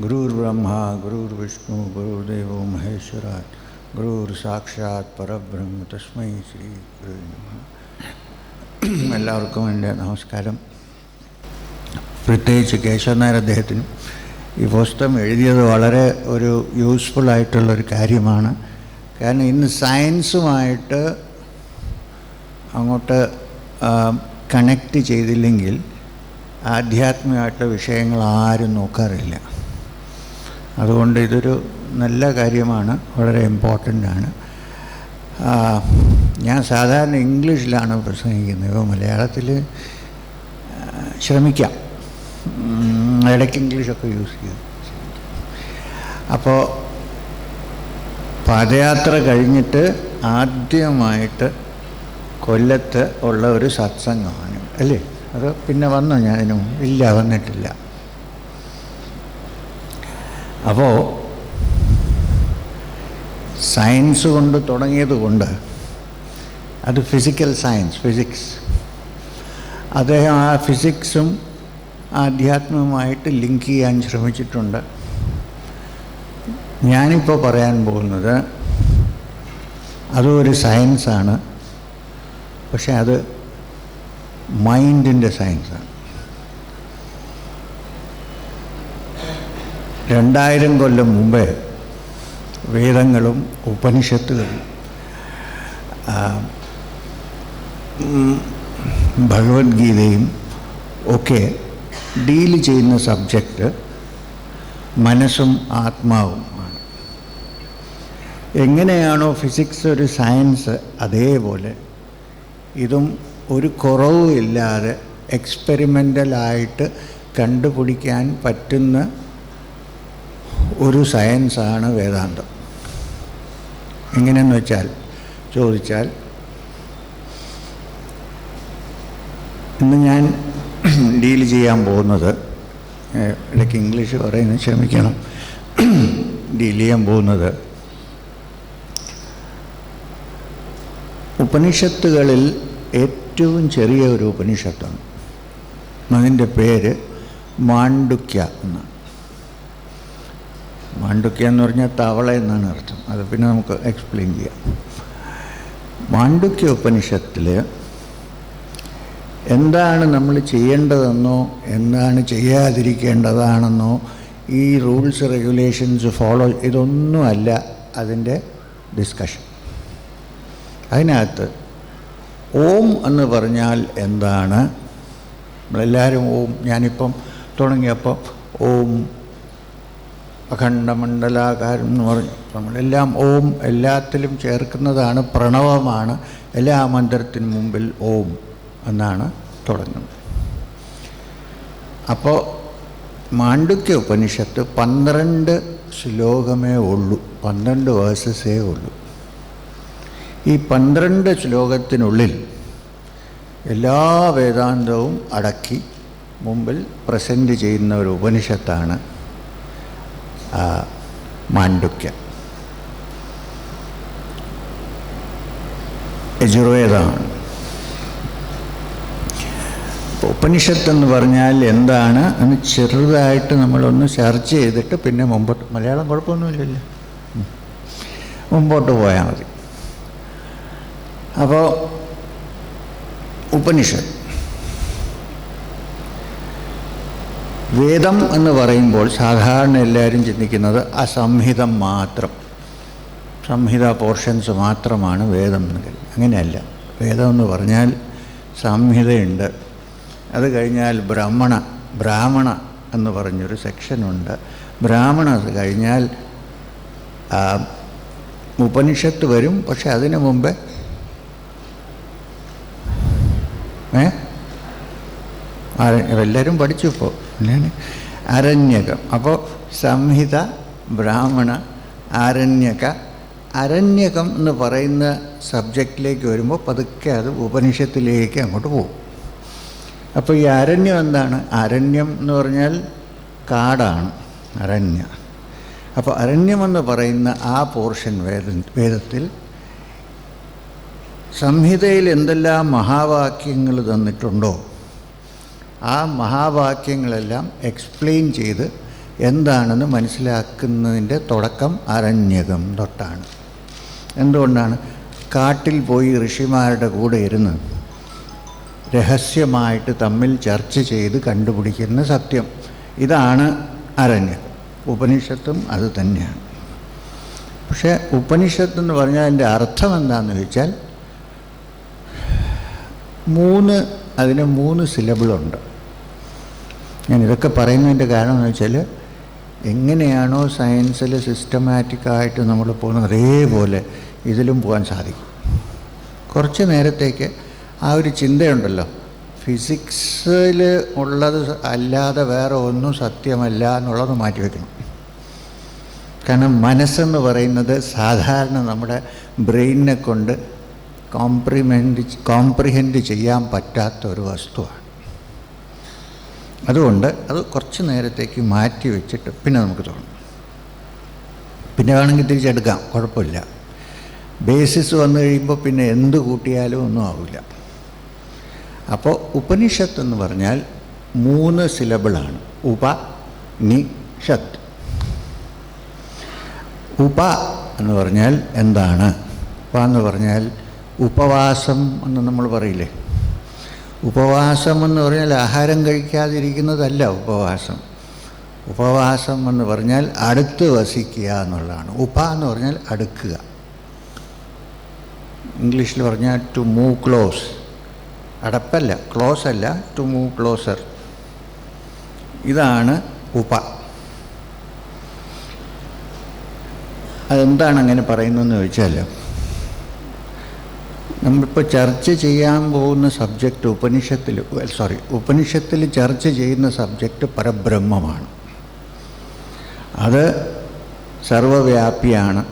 गुरुर्ब्रह्मा गुरुर्विष्णु गुरुर्देवो महेश्वरा गुरुर्साक्षात् परब्रह्म तस्मै ശ്രീ ഗുരു നമഃ. എല്ലാവർക്കും എൻ്റെ നമസ്കാരം. പ്രത്യേകിച്ച് കേശവൻ നായർ അദ്ദേഹത്തിനും ഈ പുസ്തകം എഴുതിയത് വളരെ ഒരു യൂസ്ഫുള്ളായിട്ടുള്ളൊരു കാര്യമാണ്. കാരണം ഇന്ന് സയൻസുമായിട്ട് അങ്ങോട്ട് കണക്റ്റ് ചെയ്തില്ലെങ്കിൽ ആധ്യാത്മികമായിട്ടുള്ള വിഷയങ്ങൾ ആരും നോക്കാറില്ല. അതുകൊണ്ട് ഇതൊരു നല്ല കാര്യമാണ്, വളരെ ഇമ്പോർട്ടൻ്റ് ആണ്. ഞാൻ സാധാരണ ഇംഗ്ലീഷിലാണ് പ്രസംഗിക്കുന്നത്. ഇപ്പോൾ മലയാളത്തിൽ ശ്രമിക്കാം, ഇടയ്ക്ക് ഇംഗ്ലീഷൊക്കെ യൂസ് ചെയ്തു. അപ്പോൾ പദയാത്ര കഴിഞ്ഞിട്ട് ആദ്യമായിട്ട് കൊല്ലത്ത് ഉള്ള ഒരു സത്സംഗമാണ് അല്ലേ? അത് പിന്നെ വന്നോ? ഞാനും ഇല്ല, വന്നിട്ടില്ല. അപ്പോൾ സയൻസ് കൊണ്ട് തുടങ്ങിയത് കൊണ്ട് അത് ഫിസിക്കൽ സയൻസ്, ഫിസിക്സ്, അദ്ദേഹം ആ ഫിസിക്സും ആധ്യാത്മികമായിട്ട് ലിങ്ക് ചെയ്യാൻ ശ്രമിച്ചിട്ടുണ്ട്. ഞാനിപ്പോൾ പറയാൻ പോകുന്നത് അതും ഒരു സയൻസാണ്, പക്ഷെ അത് മൈൻഡിൻ്റെ സയൻസാണ്. 2000 കൊല്ലം മുമ്പേ വേദങ്ങളും ഉപനിഷത്തുകളും ഭഗവത്ഗീതയും ഒക്കെ ഡീല് ചെയ്യുന്ന സബ്ജക്റ്റ് മനസ്സും ആത്മാവുമാണ്. എങ്ങനെയാണോ ഫിസിക്സ് ഒരു സയൻസ്, അതേപോലെ ഇതും ഒരു കുറവും ഇല്ലാതെ എക്സ്പെരിമെൻ്റലായിട്ട് കണ്ടുപിടിക്കാൻ പറ്റുന്ന ഒരു സയൻസാണ് വേദാന്തം. എങ്ങനെയെന്ന് ചോദിച്ചാൽ ഇന്ന് ഞാൻ ഡീൽ ചെയ്യാൻ പോകുന്നത്, ഇടയ്ക്ക് ഇംഗ്ലീഷ് പറയുന്നത് ക്ഷമിക്കണം, ഡീൽ ചെയ്യാൻ പോകുന്നത് ഉപനിഷത്തുകളിൽ ഏറ്റവും ചെറിയ ഒരു ഉപനിഷത്താണ്. അതിൻ്റെ പേര് മാണ്ഡുക്യ എന്നാണ്. മാണ്ഡുക്യ എന്ന് പറഞ്ഞാൽ തവള എന്നാണ് അർത്ഥം. അത് പിന്നെ നമുക്ക് എക്സ്പ്ലെയിൻ ചെയ്യാം. മാണ്ഡുക്യ ഉപനിഷത്തിൽ എന്താണ് നമ്മൾ ചെയ്യേണ്ടതെന്നോ എന്താണ് ചെയ്യാതിരിക്കേണ്ടതാണെന്നോ ഈ റൂൾസ് റെഗുലേഷൻസ് ഫോളോ, ഇതൊന്നുമല്ല അതിൻ്റെ ഡിസ്കഷൻ. അതിനകത്ത് ഓം എന്ന് പറഞ്ഞാൽ എന്താണ്? നമ്മളെല്ലാവരും ഓം, ഞാനിപ്പം തുടങ്ങിയപ്പോൾ ഓം അഖണ്ഡമണ്ഡലാകാരം എന്ന് പറഞ്ഞു. നമ്മളെല്ലാം ഓം എല്ലാത്തിലും ചേർക്കുന്നതാണ്, പ്രണവമാണ്. എല്ലാ മന്ത്രത്തിനും മുമ്പിൽ ഓം എന്നാണ് തുടങ്ങുന്നത്. അപ്പോൾ മാണ്ഡുക്യ ഉപനിഷത്ത് 12 ശ്ലോകമേ ഉള്ളൂ, 12 വേഴ്സസേ ഉള്ളൂ. ഈ 12 ശ്ലോകത്തിനുള്ളിൽ എല്ലാ വേദാന്തവും അടക്കി മുമ്പിൽ പ്രസൻറ്റ് ചെയ്യുന്ന ഒരു ഉപനിഷത്താണ് മാണ്ഡുക്യ. യജുർവേദമാണ്. ഉപനിഷത്ത് എന്ന് പറഞ്ഞാൽ എന്താണ് എന്ന് ചെറുതായിട്ട് നമ്മളൊന്ന് സെർച്ച് ചെയ്തിട്ട് പിന്നെ മുമ്പോട്ട്, മലയാളം കുഴപ്പമൊന്നുമില്ലല്ലോ, മുമ്പോട്ട് പോയാൽ മതി. അപ്പോൾ ഉപനിഷത്ത്, വേദം എന്ന് പറയുമ്പോൾ സാധാരണ എല്ലാവരും ചിന്തിക്കുന്നത് അസംഹിതം മാത്രം, സംഹിത പോർഷൻസ് മാത്രമാണ് വേദം എന്ന് കരുതുന്നത്. അങ്ങനെയല്ല. വേദം എന്ന് പറഞ്ഞാൽ സംഹിതയുണ്ട്, അത് കഴിഞ്ഞാൽ ബ്രാഹ്മണ എന്ന് പറഞ്ഞൊരു സെക്ഷനുണ്ട്. ബ്രാഹ്മണ കഴിഞ്ഞാൽ ഉപനിഷത്ത് വരും. പക്ഷെ അതിനു മുമ്പേ എല്ലാവരും പഠിച്ചു ഇപ്പോൾ അരണ്യകം. അപ്പോൾ സംഹിത, ബ്രാഹ്മണ, ആരണ്യക. അരണ്യകം എന്ന് പറയുന്ന സബ്ജക്റ്റിലേക്ക് വരുമ്പോൾ പതുക്കെ അത് ഉപനിഷത്തിലേക്ക് അങ്ങോട്ട് പോകും. അപ്പോൾ ഈ അരണ്യം എന്താണ്? അരണ്യം എന്ന് പറഞ്ഞാൽ കാടാണ്, അരണ്യ. അപ്പോൾ അരണ്യമെന്ന് പറയുന്ന ആ പോർഷൻ വേദത്തിൽ സംഹിതയിൽ എന്തെല്ലാം മഹാവാക്യങ്ങൾ തന്നിട്ടുണ്ടോ ആ മഹാവാക്യങ്ങളെല്ലാം എക്സ്പ്ലെയിൻ ചെയ്ത് എന്താണെന്ന് മനസ്സിലാക്കുന്നതിൻ്റെ തുടക്കം അരണ്യകം തൊട്ടാണ്. എന്തുകൊണ്ടാണ്? കാട്ടിൽ പോയി ഋഷിമാരുടെ കൂടെ ഇരുന്ന് രഹസ്യമായിട്ട് തമ്മിൽ ചർച്ച ചെയ്ത് കണ്ടുപിടിക്കുന്ന സത്യം, ഇതാണ് അരണ്യകം. ഉപനിഷത്തും അത് തന്നെയാണ്. പക്ഷേ ഉപനിഷത്തെന്ന് പറഞ്ഞാൽ അതിൻ്റെ അർത്ഥം എന്താണെന്ന് ചോദിച്ചാൽ അതിന് 3 സിലബിളുണ്ട്. ഞാൻ ഇതൊക്കെ പറയുന്നതിൻ്റെ കാരണം എന്ന് വെച്ചാൽ എങ്ങനെയാണോ സയൻസിൽ സിസ്റ്റമാറ്റിക്കായിട്ട് നമ്മൾ പോകുന്നത് അതേപോലെ ഇതിലും പോകാൻ സാധിക്കും. കുറച്ച് നേരത്തേക്ക് ആ ഒരു ചിന്തയുണ്ടല്ലോ, ഫിസിക്സിൽ ഉള്ളത് അല്ലാതെ വേറെ ഒന്നും സത്യമല്ല എന്നുള്ളത് മാറ്റിവെക്കണം. കാരണം മനസ്സെന്ന് പറയുന്നത് സാധാരണ നമ്മുടെ ബ്രെയിനിനെ കൊണ്ട് കോംപ്രിഹെൻഡ് ചെയ്യാൻ പറ്റാത്ത ഒരു വസ്തുവാണ്. അതുകൊണ്ട് അത് കുറച്ച് നേരത്തേക്ക് മാറ്റി വെച്ചിട്ട് പിന്നെ നമുക്ക് തോന്നും. പിന്നെ വേണമെങ്കിൽ തിരിച്ചെടുക്കാം, കുഴപ്പമില്ല. ബേസിസ് വന്നു കഴിയുമ്പോൾ പിന്നെ എന്ത് കൂട്ടിയാലും ഒന്നും ആവില്ല. അപ്പോൾ ഉപനിഷത്ത് എന്ന് പറഞ്ഞാൽ 3 സിലബിളാണ്. ഉപനിഷത്ത്. ഉപ എന്ന് പറഞ്ഞാൽ എന്താണ്? ഉപ എന്ന് പറഞ്ഞാൽ ഉപവാസം എന്ന് നമ്മൾ പറയില്ലേ. ഉപവാസം എന്ന് പറഞ്ഞാൽ ആഹാരം കഴിക്കാതിരിക്കുന്നതല്ല ഉപവാസം. ഉപവാസം എന്ന് പറഞ്ഞാൽ അടുത്ത് വസിക്കുക എന്നുള്ളതാണ്. ഉപ എന്ന് പറഞ്ഞാൽ അടുക്കുക. ഇംഗ്ലീഷിൽ പറഞ്ഞാൽ ടു മൂവ് ക്ലോസ്. അടപ്പല്ല, ക്ലോസ് അല്ല, ടു മൂവ് ക്ലോസർ. ഇതാണ് ഉപ. അതെന്താണ് അങ്ങനെ പറയുന്നതെന്ന് ചോദിച്ചാൽ, നമ്മളിപ്പോൾ ചർച്ച ചെയ്യാൻ പോകുന്ന സബ്ജക്റ്റ് ഉപനിഷത്തിൽ ചർച്ച ചെയ്യുന്ന സബ്ജക്റ്റ് പരബ്രഹ്മമാണ്. അത് സർവവ്യാപിയാണ്.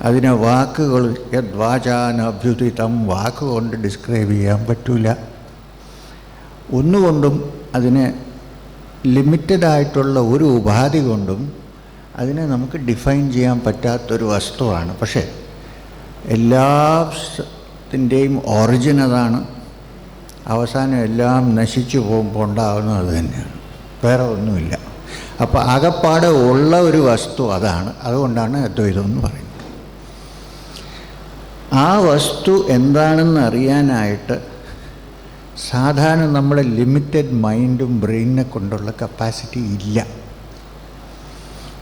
അതിനെ വാക്കുകൾ യദ്വാചാനഭ്യുതിതം വാക്കുകൊണ്ട് ഡിസ്ക്രൈബ് ചെയ്യാൻ പറ്റില്ല. ഒന്നുകൊണ്ടും അതിനെ ലിമിറ്റഡായിട്ടുള്ള ഒരു ഉപാധി കൊണ്ടും അതിനെ നമുക്ക് ഡിഫൈൻ ചെയ്യാൻ പറ്റാത്തൊരു വസ്തുവാണ്. പക്ഷേ എല്ലാത്തിൻ്റെയും ഒറിജിൻ അതാണ്. അവസാനം എല്ലാം നശിച്ചു പോകുമ്പോൾ ഉണ്ടാകുന്നത് അത് തന്നെയാണ്, വേറെ ഒന്നുമില്ല. അപ്പോൾ ആകപ്പാടെ ഉള്ള ഒരു വസ്തു അതാണ്. അതുകൊണ്ടാണ് അദ്വൈതം എന്ന് പറയുന്നത്. ആ വസ്തു എന്താണെന്ന് അറിയാനായിട്ട് സാധാരണ നമ്മുടെ ലിമിറ്റഡ് മൈൻഡും ബ്രെയിനിനെ കൊണ്ടുള്ള കപ്പാസിറ്റി ഇല്ല.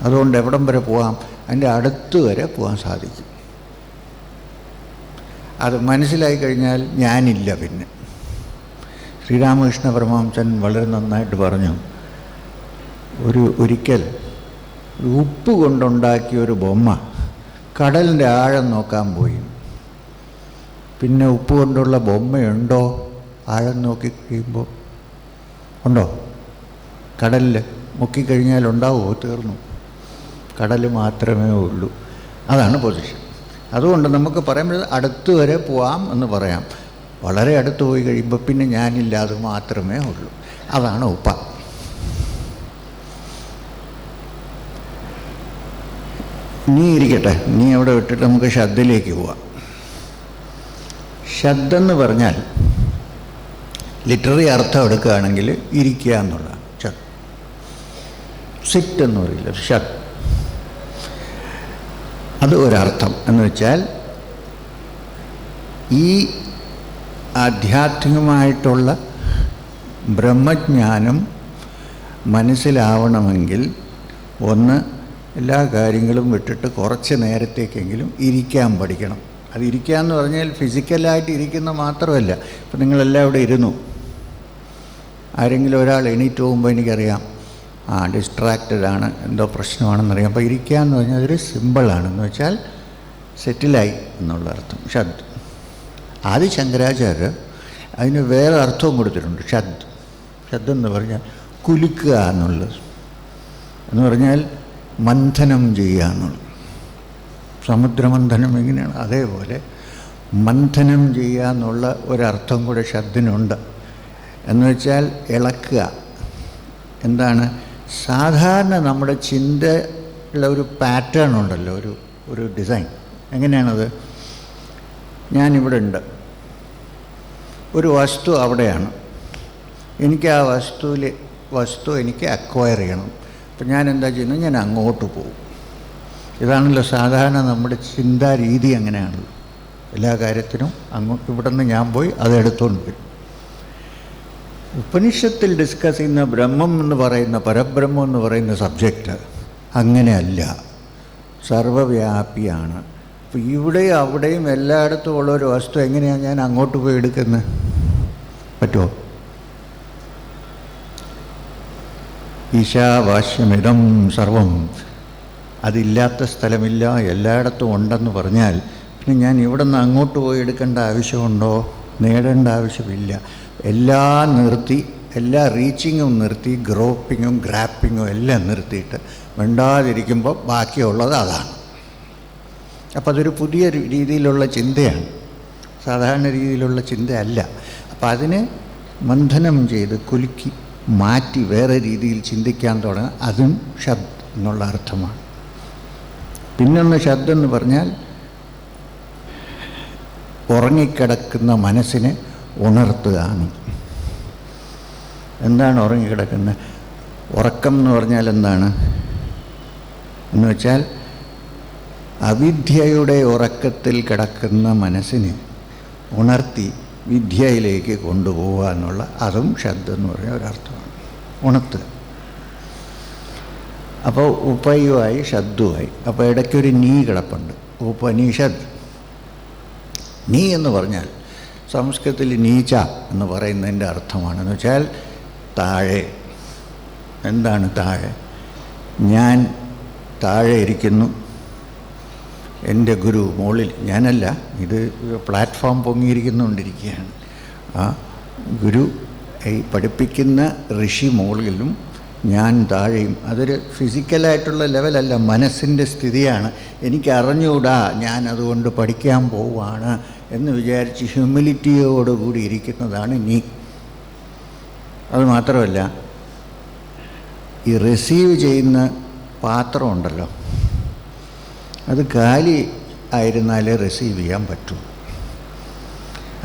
അതുകൊണ്ട് എവിടം വരെ പോകാം? അതിൻ്റെ അടുത്ത് വരെ പോകാൻ സാധിക്കും. അത് മനസ്സിലായി കഴിഞ്ഞാൽ ഞാനില്ല. പിന്നെ ശ്രീരാമകൃഷ്ണ പരമഹംസൻ വളരെ നന്നായിട്ട് പറഞ്ഞു, ഒരിക്കൽ ഉപ്പ് കൊണ്ടുണ്ടാക്കിയ ഒരു ബൊമ്മ കടലിൻ്റെ ആഴം നോക്കാൻ പോയി. പിന്നെ ഉപ്പ് കൊണ്ടുള്ള ബൊമ്മയുണ്ടോ? ആഴം നോക്കി കഴിയുമ്പോൾ ഉണ്ടോ? കടലിൽ മുക്കിക്കഴിഞ്ഞാൽ ഉണ്ടാവുമോ? തീർന്നു. കടൽ മാത്രമേ ഉള്ളൂ. അതാണ് പൊസിഷൻ. അതുകൊണ്ട് നമുക്ക് പറയുമ്പോൾ അടുത്ത് വരെ പോവാം എന്ന് പറയാം. വളരെ അടുത്ത് പോയി കഴിയുമ്പോൾ പിന്നെ ഞാനില്ലാതെ മാത്രമേ ഉള്ളൂ. അതാണ് ഉപ. നീ ഇരിക്കട്ടെ, നീ അവിടെ വിട്ടിട്ട് നമുക്ക് ശബ്ദത്തിലേക്ക് പോവാം. ശബ്ദം എന്ന് പറഞ്ഞാൽ ലിറ്റററി അർത്ഥം എടുക്കുകയാണെങ്കിൽ ഇരിക്കുക എന്നുള്ളതാണ്. സിറ്റ് എന്ന് പറയില്ല, ഷത്. അത് ഒരർത്ഥം എന്ന് വെച്ചാൽ ഈ ആധ്യാത്മികമായിട്ടുള്ള ബ്രഹ്മജ്ഞാനം മനസ്സിലാവണമെങ്കിൽ ഒന്ന് എല്ലാ കാര്യങ്ങളും വിട്ടിട്ട് കുറച്ച് നേരത്തേക്കെങ്കിലും ഇരിക്കാൻ പഠിക്കണം. അത് ഇരിക്കുക എന്ന് പറഞ്ഞാൽ ഫിസിക്കലായിട്ട് ഇരിക്കുന്ന മാത്രമല്ല. ഇപ്പം നിങ്ങളെല്ലാം ഇവിടെ ഇരുന്നു, ആരെങ്കിലും ഒരാൾ എണീറ്റ് പോകുമ്പോൾ എനിക്കറിയാം ഡിസ്ട്രാക്റ്റഡാണ്, എന്തോ പ്രശ്നമാണെന്നറിയാം. അപ്പോൾ ഇരിക്കുക എന്ന് പറഞ്ഞാൽ അതൊരു സിമ്പിളാണെന്ന് വെച്ചാൽ സെറ്റിലായി എന്നുള്ള അർത്ഥം. ഷദ്. ആദി ശങ്കരാചാര്യർ അതിന് വേറെ അർത്ഥവും കൊടുത്തിട്ടുണ്ട്. ഷദ് എന്ന് പറഞ്ഞാൽ കുലുക്കുക എന്നുള്ളത്, എന്ന് പറഞ്ഞാൽ മന്ഥനം ചെയ്യുക എന്നുള്ളത്. സമുദ്രമന്ഥനം എങ്ങനെയാണ്, അതേപോലെ മന്ഥനം ചെയ്യുക എന്നുള്ള ഒരർത്ഥം കൂടെ ഷദ്ദിനുണ്ട്. എന്ന് വെച്ചാൽ ഇളക്കുക. എന്താണ്? സാധാരണ നമ്മുടെ ചിന്തയുള്ള ഒരു പാറ്റേൺ ഉണ്ടല്ലോ, ഒരു ഡിസൈൻ. എങ്ങനെയാണത്? ഞാനിവിടെ ഉണ്ട്, ഒരു വസ്തു അവിടെയാണ്, എനിക്ക് ആ വസ്തു എനിക്ക് അക്വയർ ചെയ്യണം. അപ്പം ഞാൻ എന്താ ചെയ്യുന്നത്? ഞാൻ അങ്ങോട്ട് പോകും. ഇതാണല്ലോ സാധാരണ നമ്മുടെ ചിന്താ രീതി. അങ്ങനെയാണ് എല്ലാ കാര്യത്തിനും. ഇവിടെ നിന്ന് ഞാൻ പോയി അതെടുത്തുകൊണ്ട് വരും. ഉപനിഷത്തിൽ ഡിസ്കസ് ചെയ്യുന്ന ബ്രഹ്മം എന്ന് പറയുന്ന, പരബ്രഹ്മം എന്ന് പറയുന്ന സബ്ജക്റ്റ് അങ്ങനെയല്ല, സർവവ്യാപിയാണ്. അപ്പോൾ ഇവിടെയും അവിടെയും എല്ലായിടത്തും ഉള്ളൊരു വസ്തു എങ്ങനെയാണ് ഞാൻ അങ്ങോട്ട് പോയി എടുക്കുന്നത്? പറ്റുമോ? ഈശാവാസ്യമിതം സർവം, അതില്ലാത്ത സ്ഥലമില്ല, എല്ലായിടത്തും ഉണ്ടെന്ന് പറഞ്ഞാൽ പിന്നെ ഞാൻ ഇവിടെ നിന്ന് അങ്ങോട്ട് പോയി എടുക്കേണ്ട ആവശ്യമുണ്ടോ? നേടേണ്ട ആവശ്യമില്ല. എല്ലാം നിർത്തി, എല്ലാ റീച്ചിങ്ങും നിർത്തി, ഗ്രോപ്പിങ്ങും ഗ്രാപ്പിങ്ങും എല്ലാം നിർത്തിയിട്ട് മിണ്ടാതിരിക്കുമ്പോൾ ബാക്കിയുള്ളത് അതാണ്. അപ്പോൾ അതൊരു പുതിയ രീതിയിലുള്ള ചിന്തയാണ്, സാധാരണ രീതിയിലുള്ള ചിന്തയല്ല. അപ്പോൾ അതിനെ മന്ഥനം ചെയ്ത് കുലുക്കി മാറ്റി വേറെ രീതിയിൽ ചിന്തിക്കാൻ തുടങ്ങുക. അതും ശബ്ദം എന്നുള്ള അർത്ഥമാണ്. പിന്നൊന്ന് ശബ്ദം എന്ന് പറഞ്ഞാൽ ഉറങ്ങിക്കിടക്കുന്ന മനസ്സിനെ ഉണർത്തുകയാണ്. എന്താണ് ഉറങ്ങിക്കിടക്കുന്നത്? ഉറക്കം എന്ന് പറഞ്ഞാൽ എന്താണ് എന്ന് വെച്ചാൽ അവിദ്യയുടെ ഉറക്കത്തിൽ കിടക്കുന്ന മനസ്സിനെ ഉണർത്തി വിദ്യയിലേക്ക് കൊണ്ടുപോവുക എന്നുള്ള, അതും ശബ്ദം എന്ന് പറഞ്ഞ ഒരർത്ഥമാണ്. ഉണർത്തുക. അപ്പോൾ ഉപയുമായി ശബ്ദവുമായി. അപ്പോൾ ഇടയ്ക്കൊരു നീ കിടപ്പുണ്ട്. ഉപനിഷദ്. നീ എന്ന് പറഞ്ഞാൽ സംസ്കൃതത്തിൽ നീച്ച എന്ന് പറയുന്നതിൻ്റെ അർത്ഥമാണെന്ന് വെച്ചാൽ താഴെ. എന്താണ് താഴെ? ഞാൻ താഴെ ഇരിക്കുന്നു, എൻ്റെ ഗുരു മുകളിൽ. ഞാനല്ല, ഇത് പ്ലാറ്റ്ഫോം പൊങ്ങിയിരിക്കുന്നുകൊണ്ടിരിക്കുകയാണ്. ആ ഗുരു ഈ പഠിപ്പിക്കുന്ന ഋഷി മുകളിലും ഞാൻ താഴെയും. അതൊരു ഫിസിക്കലായിട്ടുള്ള ലെവലല്ല, മനസ്സിൻ്റെ സ്ഥിതിയാണ്. എനിക്ക് അറിഞ്ഞുകൂടാ, ഞാൻ അതുകൊണ്ട് പഠിക്കാൻ പോവുകയാണ് എന്ന് വിചാരിച്ച് ഹ്യൂമിലിറ്റിയോടുകൂടി ഇരിക്കുന്നതാണ് നീ. അത് മാത്രമല്ല, ഈ റിസീവ് ചെയ്യുന്ന പാത്രമുണ്ടല്ലോ, അത് കാലി ആയിരുന്നാലേ റിസീവ് ചെയ്യാൻ പറ്റൂ.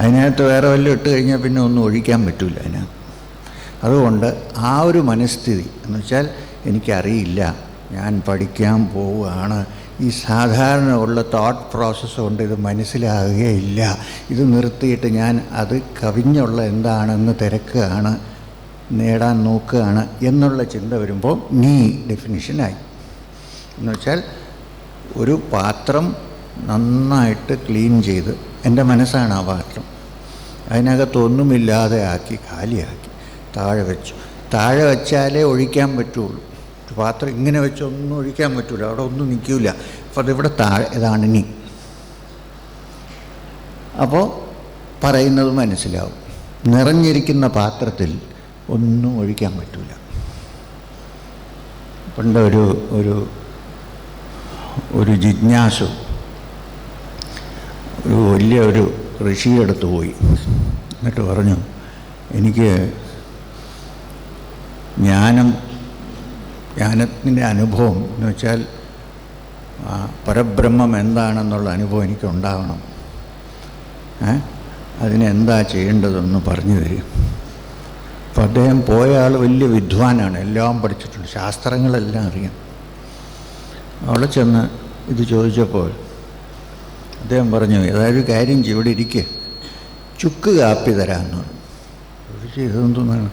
അതിനകത്ത് വേറെ വല്ലതും ഇട്ട് കഴിഞ്ഞാൽ പിന്നെ ഒന്നും ഒഴിക്കാൻ പറ്റില്ല അതിനകത്ത്. അതുകൊണ്ട് ആ ഒരു മനസ്ഥിതി എന്ന് വെച്ചാൽ എനിക്കറിയില്ല, ഞാൻ പഠിക്കാൻ പോവുകയാണ്, ഈ സാധാരണ ഉള്ള തോട്ട് പ്രോസസ്സ് കൊണ്ട് ഇത് മനസ്സിലാകുകയില്ല. ഇത് നിർത്തിയിട്ട് ഞാൻ അത് കവിഞ്ഞുള്ള എന്താണെന്ന് തിരക്കുകയാണ്, നേടാൻ നോക്കുകയാണ് എന്നുള്ള ചിന്ത വരുമ്പോൾ നീ ഡെഫിനിഷനായി. എന്ന് വെച്ചാൽ ഒരു പാത്രം നന്നായിട്ട് ക്ലീൻ ചെയ്ത്, എൻ്റെ മനസ്സാണ് ആ പാത്രം, അതിനകത്തൊന്നുമില്ലാതെ ആക്കി കാലിയാക്കി താഴെ വെച്ചു. താഴെ വെച്ചാലേ ഒഴിക്കാൻ പറ്റുള്ളൂ. പാത്രം ഇങ്ങനെ വെച്ചൊന്നും ഒഴിക്കാൻ പറ്റില്ല, അവിടെ ഒന്നും നിൽക്കില്ല. അപ്പോൾ അതിവിടെ താഴെ, ഇതാണ് നീ. അപ്പോൾ പറയുന്നത് മനസ്സിലാവും. നിറഞ്ഞിരിക്കുന്ന പാത്രത്തിൽ ഒന്നും ഒഴിക്കാൻ പറ്റില്ല. പണ്ട് ഒരു ജിജ്ഞാസു വലിയ ഒരു ഋഷിയെടുത്ത് പോയി. എന്നിട്ട് പറഞ്ഞു, എനിക്ക് ജ്ഞാനത്തിൻ്റെ അനുഭവം എന്ന് വെച്ചാൽ പരബ്രഹ്മം എന്താണെന്നുള്ള അനുഭവം എനിക്കുണ്ടാകണം. അതിനെന്താ ചെയ്യേണ്ടതെന്ന് പറഞ്ഞു തരും. അപ്പോൾ അദ്ദേഹം പോയ ആൾ വലിയ വിദ്വാനാണ്, എല്ലാം പഠിച്ചിട്ടുണ്ട്, ശാസ്ത്രങ്ങളെല്ലാം അറിയാം. അവിടെ ചെന്ന് ഇത് ചോദിച്ചപ്പോൾ അദ്ദേഹം പറഞ്ഞു, അതായത് കാര്യം ഇവിടെ ഇരിക്കുക, ചുക്ക് കാപ്പി തരാമെന്ന് പറഞ്ഞു. ഇതെന്താണ്?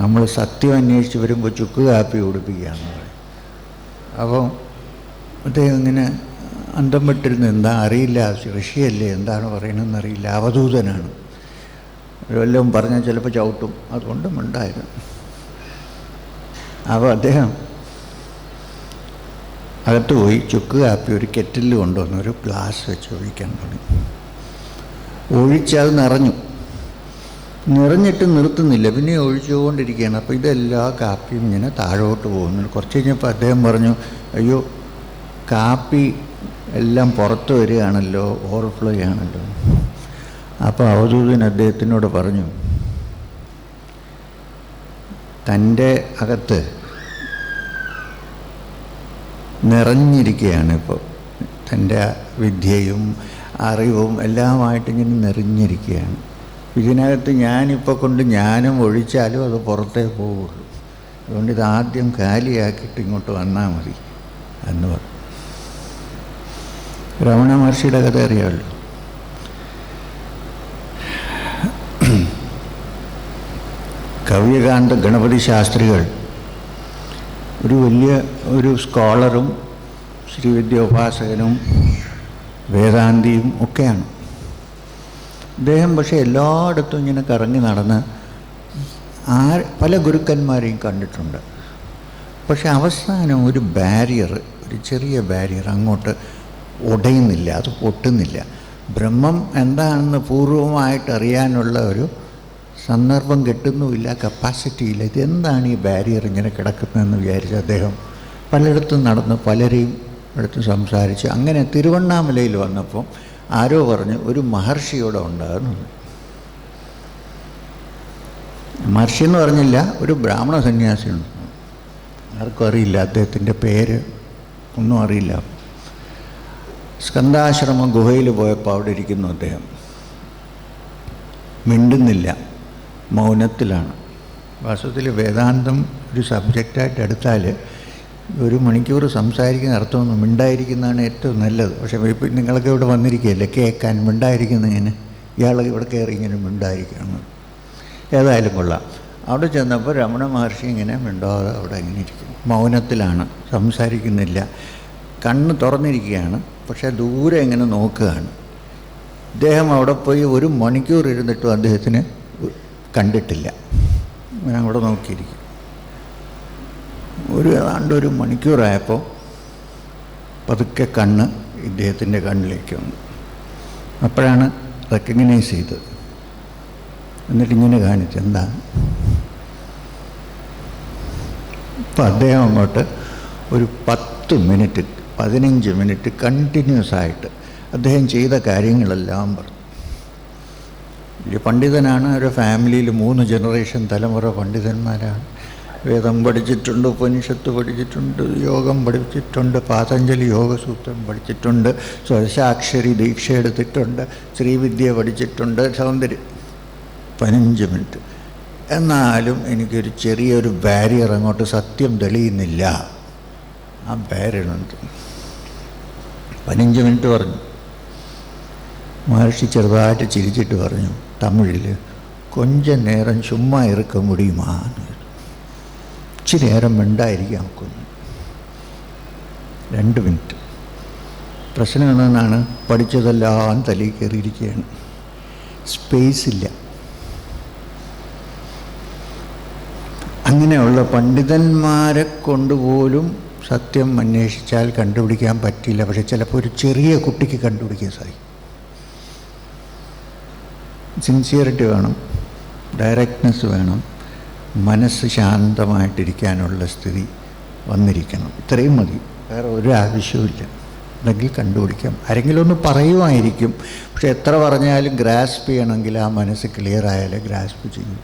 നമ്മൾ സത്യം അന്വേഷിച്ച് വരുമ്പോൾ ചുക്ക് കാപ്പി കുടിപ്പിക്കുകയെന്ന് പറയും. അപ്പോൾ അദ്ദേഹം ഇങ്ങനെ അന്തം വിട്ടിരുന്നു. എന്താ അറിയില്ല, ഋഷിയല്ലേ, എന്താണ് പറയണമെന്ന് അറിയില്ല, അവധൂതനാണ്. വല്ലതും പറഞ്ഞാൽ ചിലപ്പോൾ ചവിട്ടും, അതുകൊണ്ട് മിണ്ടായിരുന്നു. അപ്പോൾ അദ്ദേഹം അകത്ത് പോയി ചുക്ക് കാപ്പി ഒരു കെറ്റിൽ കൊണ്ടുവന്ന് ഒരു ഗ്ലാസ് വെച്ച് ഒഴിക്കാൻ തുടങ്ങി. ഒഴിച്ചത് നിറഞ്ഞിട്ട് നിർത്തുന്നില്ല, പിന്നെ ഒഴിച്ചുകൊണ്ടിരിക്കുകയാണ്. അപ്പോൾ ഇതെല്ലാ കാപ്പിയും ഇങ്ങനെ താഴോട്ട് പോകുന്നു. കുറച്ച് കഴിഞ്ഞപ്പോൾ അദ്ദേഹം പറഞ്ഞു, അയ്യോ കാപ്പി എല്ലാം പുറത്ത് വരികയാണല്ലോ, ഓവർഫ്ലോ ചെയ്യുകയാണല്ലോ. അപ്പോൾ അവധൂതൻ അദ്ദേഹത്തിനോട് പറഞ്ഞു, തൻ്റെ അകത്ത് നിറഞ്ഞിരിക്കുകയാണ് ഇപ്പോൾ, തൻ്റെ വിദ്യയും അറിവും എല്ലാമായിട്ടിങ്ങനെ നിറഞ്ഞിരിക്കുകയാണ്. ഇതിനകത്ത് ഞാനിപ്പോൾ കൊണ്ട് ജ്ഞാനം ഒഴിച്ചാലും അത് പുറത്തേ പോവുള്ളൂ. അതുകൊണ്ട് ഇതാദ്യം കാലിയാക്കിയിട്ട് ഇങ്ങോട്ട് വന്നാൽ മതി എന്ന് പറഞ്ഞു. രമണ മഹർഷിയുടെ കഥ അറിയാമല്ലോ. കവിയകാന്ത ഗണപതി ശാസ്ത്രികൾ ഒരു സ്കോളറും ശ്രീവിദ്യോപാസകനും വേദാന്തിയും ഒക്കെയാണ്. അദ്ദേഹം പക്ഷേ എല്ലായിടത്തും ഇങ്ങനെ കറങ്ങി നടന്ന് പല ഗുരുക്കന്മാരെയും കണ്ടിട്ടുണ്ട്. പക്ഷെ അവസാനം ഒരു ചെറിയ ബാരിയർ അങ്ങോട്ട് ഉടയുന്നില്ല, അത് പൊട്ടുന്നില്ല. ബ്രഹ്മം എന്താണെന്ന് പൂർവമായിട്ട് അറിയാനുള്ള ഒരു സന്ദർഭം കിട്ടുന്നുമില്ല, കപ്പാസിറ്റി ഇല്ല. ഇതെന്താണ് ഈ ബാരിയർ ഇങ്ങനെ കിടക്കുന്നതെന്ന് വിചാരിച്ച് അദ്ദേഹം പലയിടത്തും നടന്ന് പലരെയും അടുത്ത് സംസാരിച്ച് അങ്ങനെ തിരുവണ്ണാമലയിൽ വന്നപ്പോൾ ആരോ പറഞ്ഞു ഒരു മഹർഷിയോടെ ഉണ്ടാകുന്നു. മഹർഷി എന്ന് പറഞ്ഞില്ല, ഒരു ബ്രാഹ്മണ സന്യാസിയുണ്ട്. ആർക്കും അറിയില്ല, അദ്ദേഹത്തിൻ്റെ പേര് ഒന്നും അറിയില്ല. സ്കന്ധാശ്രമം ഗുഹയിൽ പോയപ്പോൾ അവിടെ ഇരിക്കുന്നു അദ്ദേഹം. മിണ്ടുന്നില്ല, മൗനത്തിലാണ്. വാസ്തവത്തിൽ വേദാന്തം ഒരു സബ്ജക്റ്റായിട്ട് എടുത്താൽ 1 മണിക്കൂർ സംസാരിക്കുന്ന അർത്ഥമൊന്നും മിണ്ടായിരിക്കുന്നതാണ് ഏറ്റവും നല്ലത്. പക്ഷേ ഇപ്പം നിങ്ങളൊക്കെ ഇവിടെ വന്നിരിക്കുകയല്ലേ കേൾക്കാൻ, മിണ്ടായിരിക്കുന്നതിന് ഇയാൾ ഇവിടെ കയറി ഇങ്ങനെ മിണ്ടായിരിക്കണം. ഏതായാലും കൊള്ളാം. അവിടെ ചെന്നപ്പോൾ രമണ മഹർഷി ഇങ്ങനെ മിണ്ടാതെ അവിടെ ഇങ്ങനെ ഇരിക്കും, മൗനത്തിലാണ്, സംസാരിക്കുന്നില്ല, കണ്ണ് തുറന്നിരിക്കുകയാണ്. പക്ഷേ ദൂരെ ഇങ്ങനെ നോക്കുകയാണ്. ഇദ്ദേഹം അവിടെ പോയി 1 മണിക്കൂർ ഇരുന്നിട്ടും അദ്ദേഹത്തിന് കണ്ടിട്ടില്ല. ഇങ്ങനെ അവിടെ നോക്കിയിരിക്കും. ഏതാണ്ട് 1 മണിക്കൂറായപ്പോൾ പതുക്കെ കണ്ണ് ഇദ്ദേഹത്തിൻ്റെ കണ്ണിലേക്ക് വന്നു. അപ്പോഴാണ് റെക്കഗ്നൈസ് ചെയ്തത്. എന്നിട്ടിങ്ങനെ കാണിച്ചു എന്താണ്. ഇപ്പം അദ്ദേഹം അങ്ങോട്ട് ഒരു 10 മിനിറ്റ് 15 മിനിറ്റ് കണ്ടിന്യൂസ് ആയിട്ട് അദ്ദേഹം ചെയ്ത കാര്യങ്ങളെല്ലാം പറഞ്ഞു. വലിയ പണ്ഡിതനാണ്. ഒരു ഫാമിലിയിൽ 3 ജനറേഷൻ തലമുറ പണ്ഡിതന്മാരാണ്. വേദം പഠിച്ചിട്ടുണ്ട്, ഉപനിഷത്ത് പഠിച്ചിട്ടുണ്ട്, യോഗം പഠിച്ചിട്ടുണ്ട്, പാതഞ്ജലി യോഗസൂത്രം പഠിച്ചിട്ടുണ്ട്, സ്വദശാക്ഷരി ദീക്ഷ എടുത്തിട്ടുണ്ട്, ശ്രീവിദ്യ പഠിച്ചിട്ടുണ്ട്, സൗന്ദര്യം. 15 മിനിറ്റ്. എന്നാലും എനിക്കൊരു ചെറിയൊരു ബാരിയർ അങ്ങോട്ട് സത്യം തെളിയുന്നില്ല. ആ ബാരിയറുണ്ട്. 15 മിനിറ്റ് പറഞ്ഞു. മഹർഷി ചെറുതായിട്ട് ചിരിച്ചിട്ട് പറഞ്ഞു തമിഴിൽ, കൊഞ്ച നേരം ചുമ്മാ ഇറക്ക മുടിയുമാ, ഇച്ചിരി നേരം മിണ്ടായിരിക്കാൻ നോക്കുന്നു. 2 മിനിറ്റ്. പ്രശ്നം എന്നാണ്, പഠിച്ചതെല്ലാം തലയിൽ കയറിയിരിക്കുകയാണ്, സ്പേസ് ഇല്ല. അങ്ങനെയുള്ള പണ്ഡിതന്മാരെ കൊണ്ടുപോലും സത്യം അന്വേഷിച്ചാൽ കണ്ടുപിടിക്കാൻ പറ്റില്ല. പക്ഷെ ചിലപ്പോൾ ഒരു ചെറിയ കുട്ടിക്ക് കണ്ടുപിടിക്കാൻ സാധിക്കും. സിൻസിയറിറ്റി വേണം, ഡയറക്റ്റ്നെസ് വേണം, മനസ്സ് ശാന്തമായിട്ടിരിക്കാനുള്ള സ്ഥിതി വന്നിരിക്കണം. ഇത്രയും മതി, വേറെ ഒരു ആവശ്യവുമില്ല. അല്ലെങ്കിൽ കണ്ടുപിടിക്കാം. ആരെങ്കിലും ഒന്ന് പറയുമായിരിക്കും, പക്ഷെ എത്ര പറഞ്ഞാലും ഗ്രാസ്പ് ചെയ്യണമെങ്കിൽ ആ മനസ്സ് ക്ലിയർ ആയാലേ ഗ്രാസ്പ് ചെയ്യും.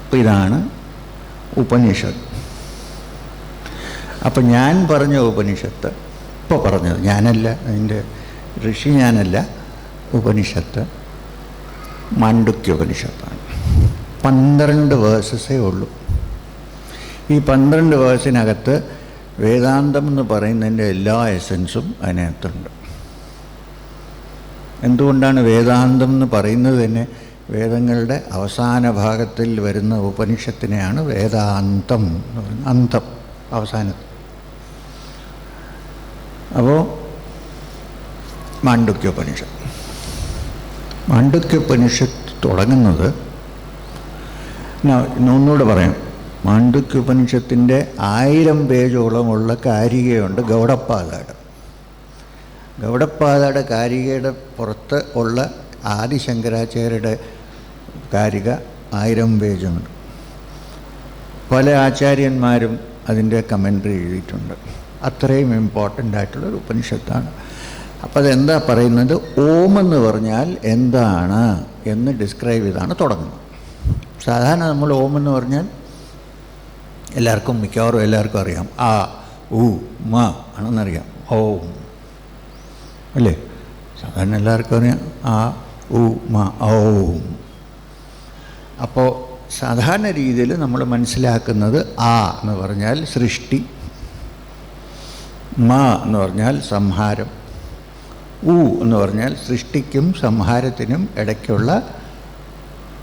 അപ്പോൾ ഇതാണ് ഉപനിഷത്ത്. അപ്പം ഞാൻ പറഞ്ഞ ഉപനിഷത്ത്, ഇപ്പോൾ പറഞ്ഞത് ഞാനല്ല, അതിൻ്റെ ഋഷി ഞാനല്ല, ഉപനിഷത്ത് മാണ്ഡുക്യോപനിഷത്താണ്. 12 വേഴ്സസേ ഉള്ളൂ. ഈ 12 വേഴ്സിനകത്ത് വേദാന്തം എന്ന് പറയുന്നതിൻ്റെ എല്ലാ എസൻസും അതിനകത്തുണ്ട്. എന്തുകൊണ്ടാണ് വേദാന്തം എന്ന് പറയുന്നത് തന്നെ? വേദങ്ങളുടെ അവസാന ഭാഗത്തിൽ വരുന്ന ഉപനിഷത്തിനെയാണ് വേദാന്തം എന്ന് പറയുന്നത്. അന്തം, അവസാനത്തിൽ. അപ്പോൾ മാണ്ഡുക്യോപനിഷത്ത് തുടങ്ങുന്നത്, ഒന്നുകൂടെ പറയാം, മാണ്ഡുക്യോപനിഷത്തിൻ്റെ 1000 പേജോളമുള്ള കാരികയുണ്ട് ഗൗഡപ്പാദയുടെ കാരികയുടെ പുറത്ത് ഉള്ള ആദിശങ്കരാചാര്യരുടെ കാരിക 1000 പേജുണ്ട്. പല ആചാര്യന്മാരും അതിൻ്റെ കമൻട്രി എഴുതിയിട്ടുണ്ട്. അത്രയും ഇമ്പോർട്ടൻ്റ് ആയിട്ടുള്ളൊരു ഉപനിഷത്താണ്. അപ്പോൾ അതെന്താ പറയുന്നത്? ഓം എന്ന് പറഞ്ഞാൽ എന്താണ് എന്ന് ഡിസ്ക്രൈബ് ചെയ്താണ് തുടങ്ങുന്നത്. സാധാരണ നമ്മൾ ഓം എന്ന് പറഞ്ഞാൽ മിക്കവാറും എല്ലാവർക്കും അറിയാം. ആ ഉ മ ആണെന്നറിയാം, ഓം അല്ലേ? സാധാരണ എല്ലാവർക്കും അറിയാം ആ ഉ മ ഓം. അപ്പോൾ സാധാരണ രീതിയിൽ നമ്മൾ മനസ്സിലാക്കുന്നത് ആ എന്ന് പറഞ്ഞാൽ സൃഷ്ടി, മ എന്ന് പറഞ്ഞാൽ സംഹാരം, ഉ എന്ന് പറഞ്ഞാൽ സൃഷ്ടിക്കും സംഹാരത്തിനും ഇടയ്ക്കുള്ള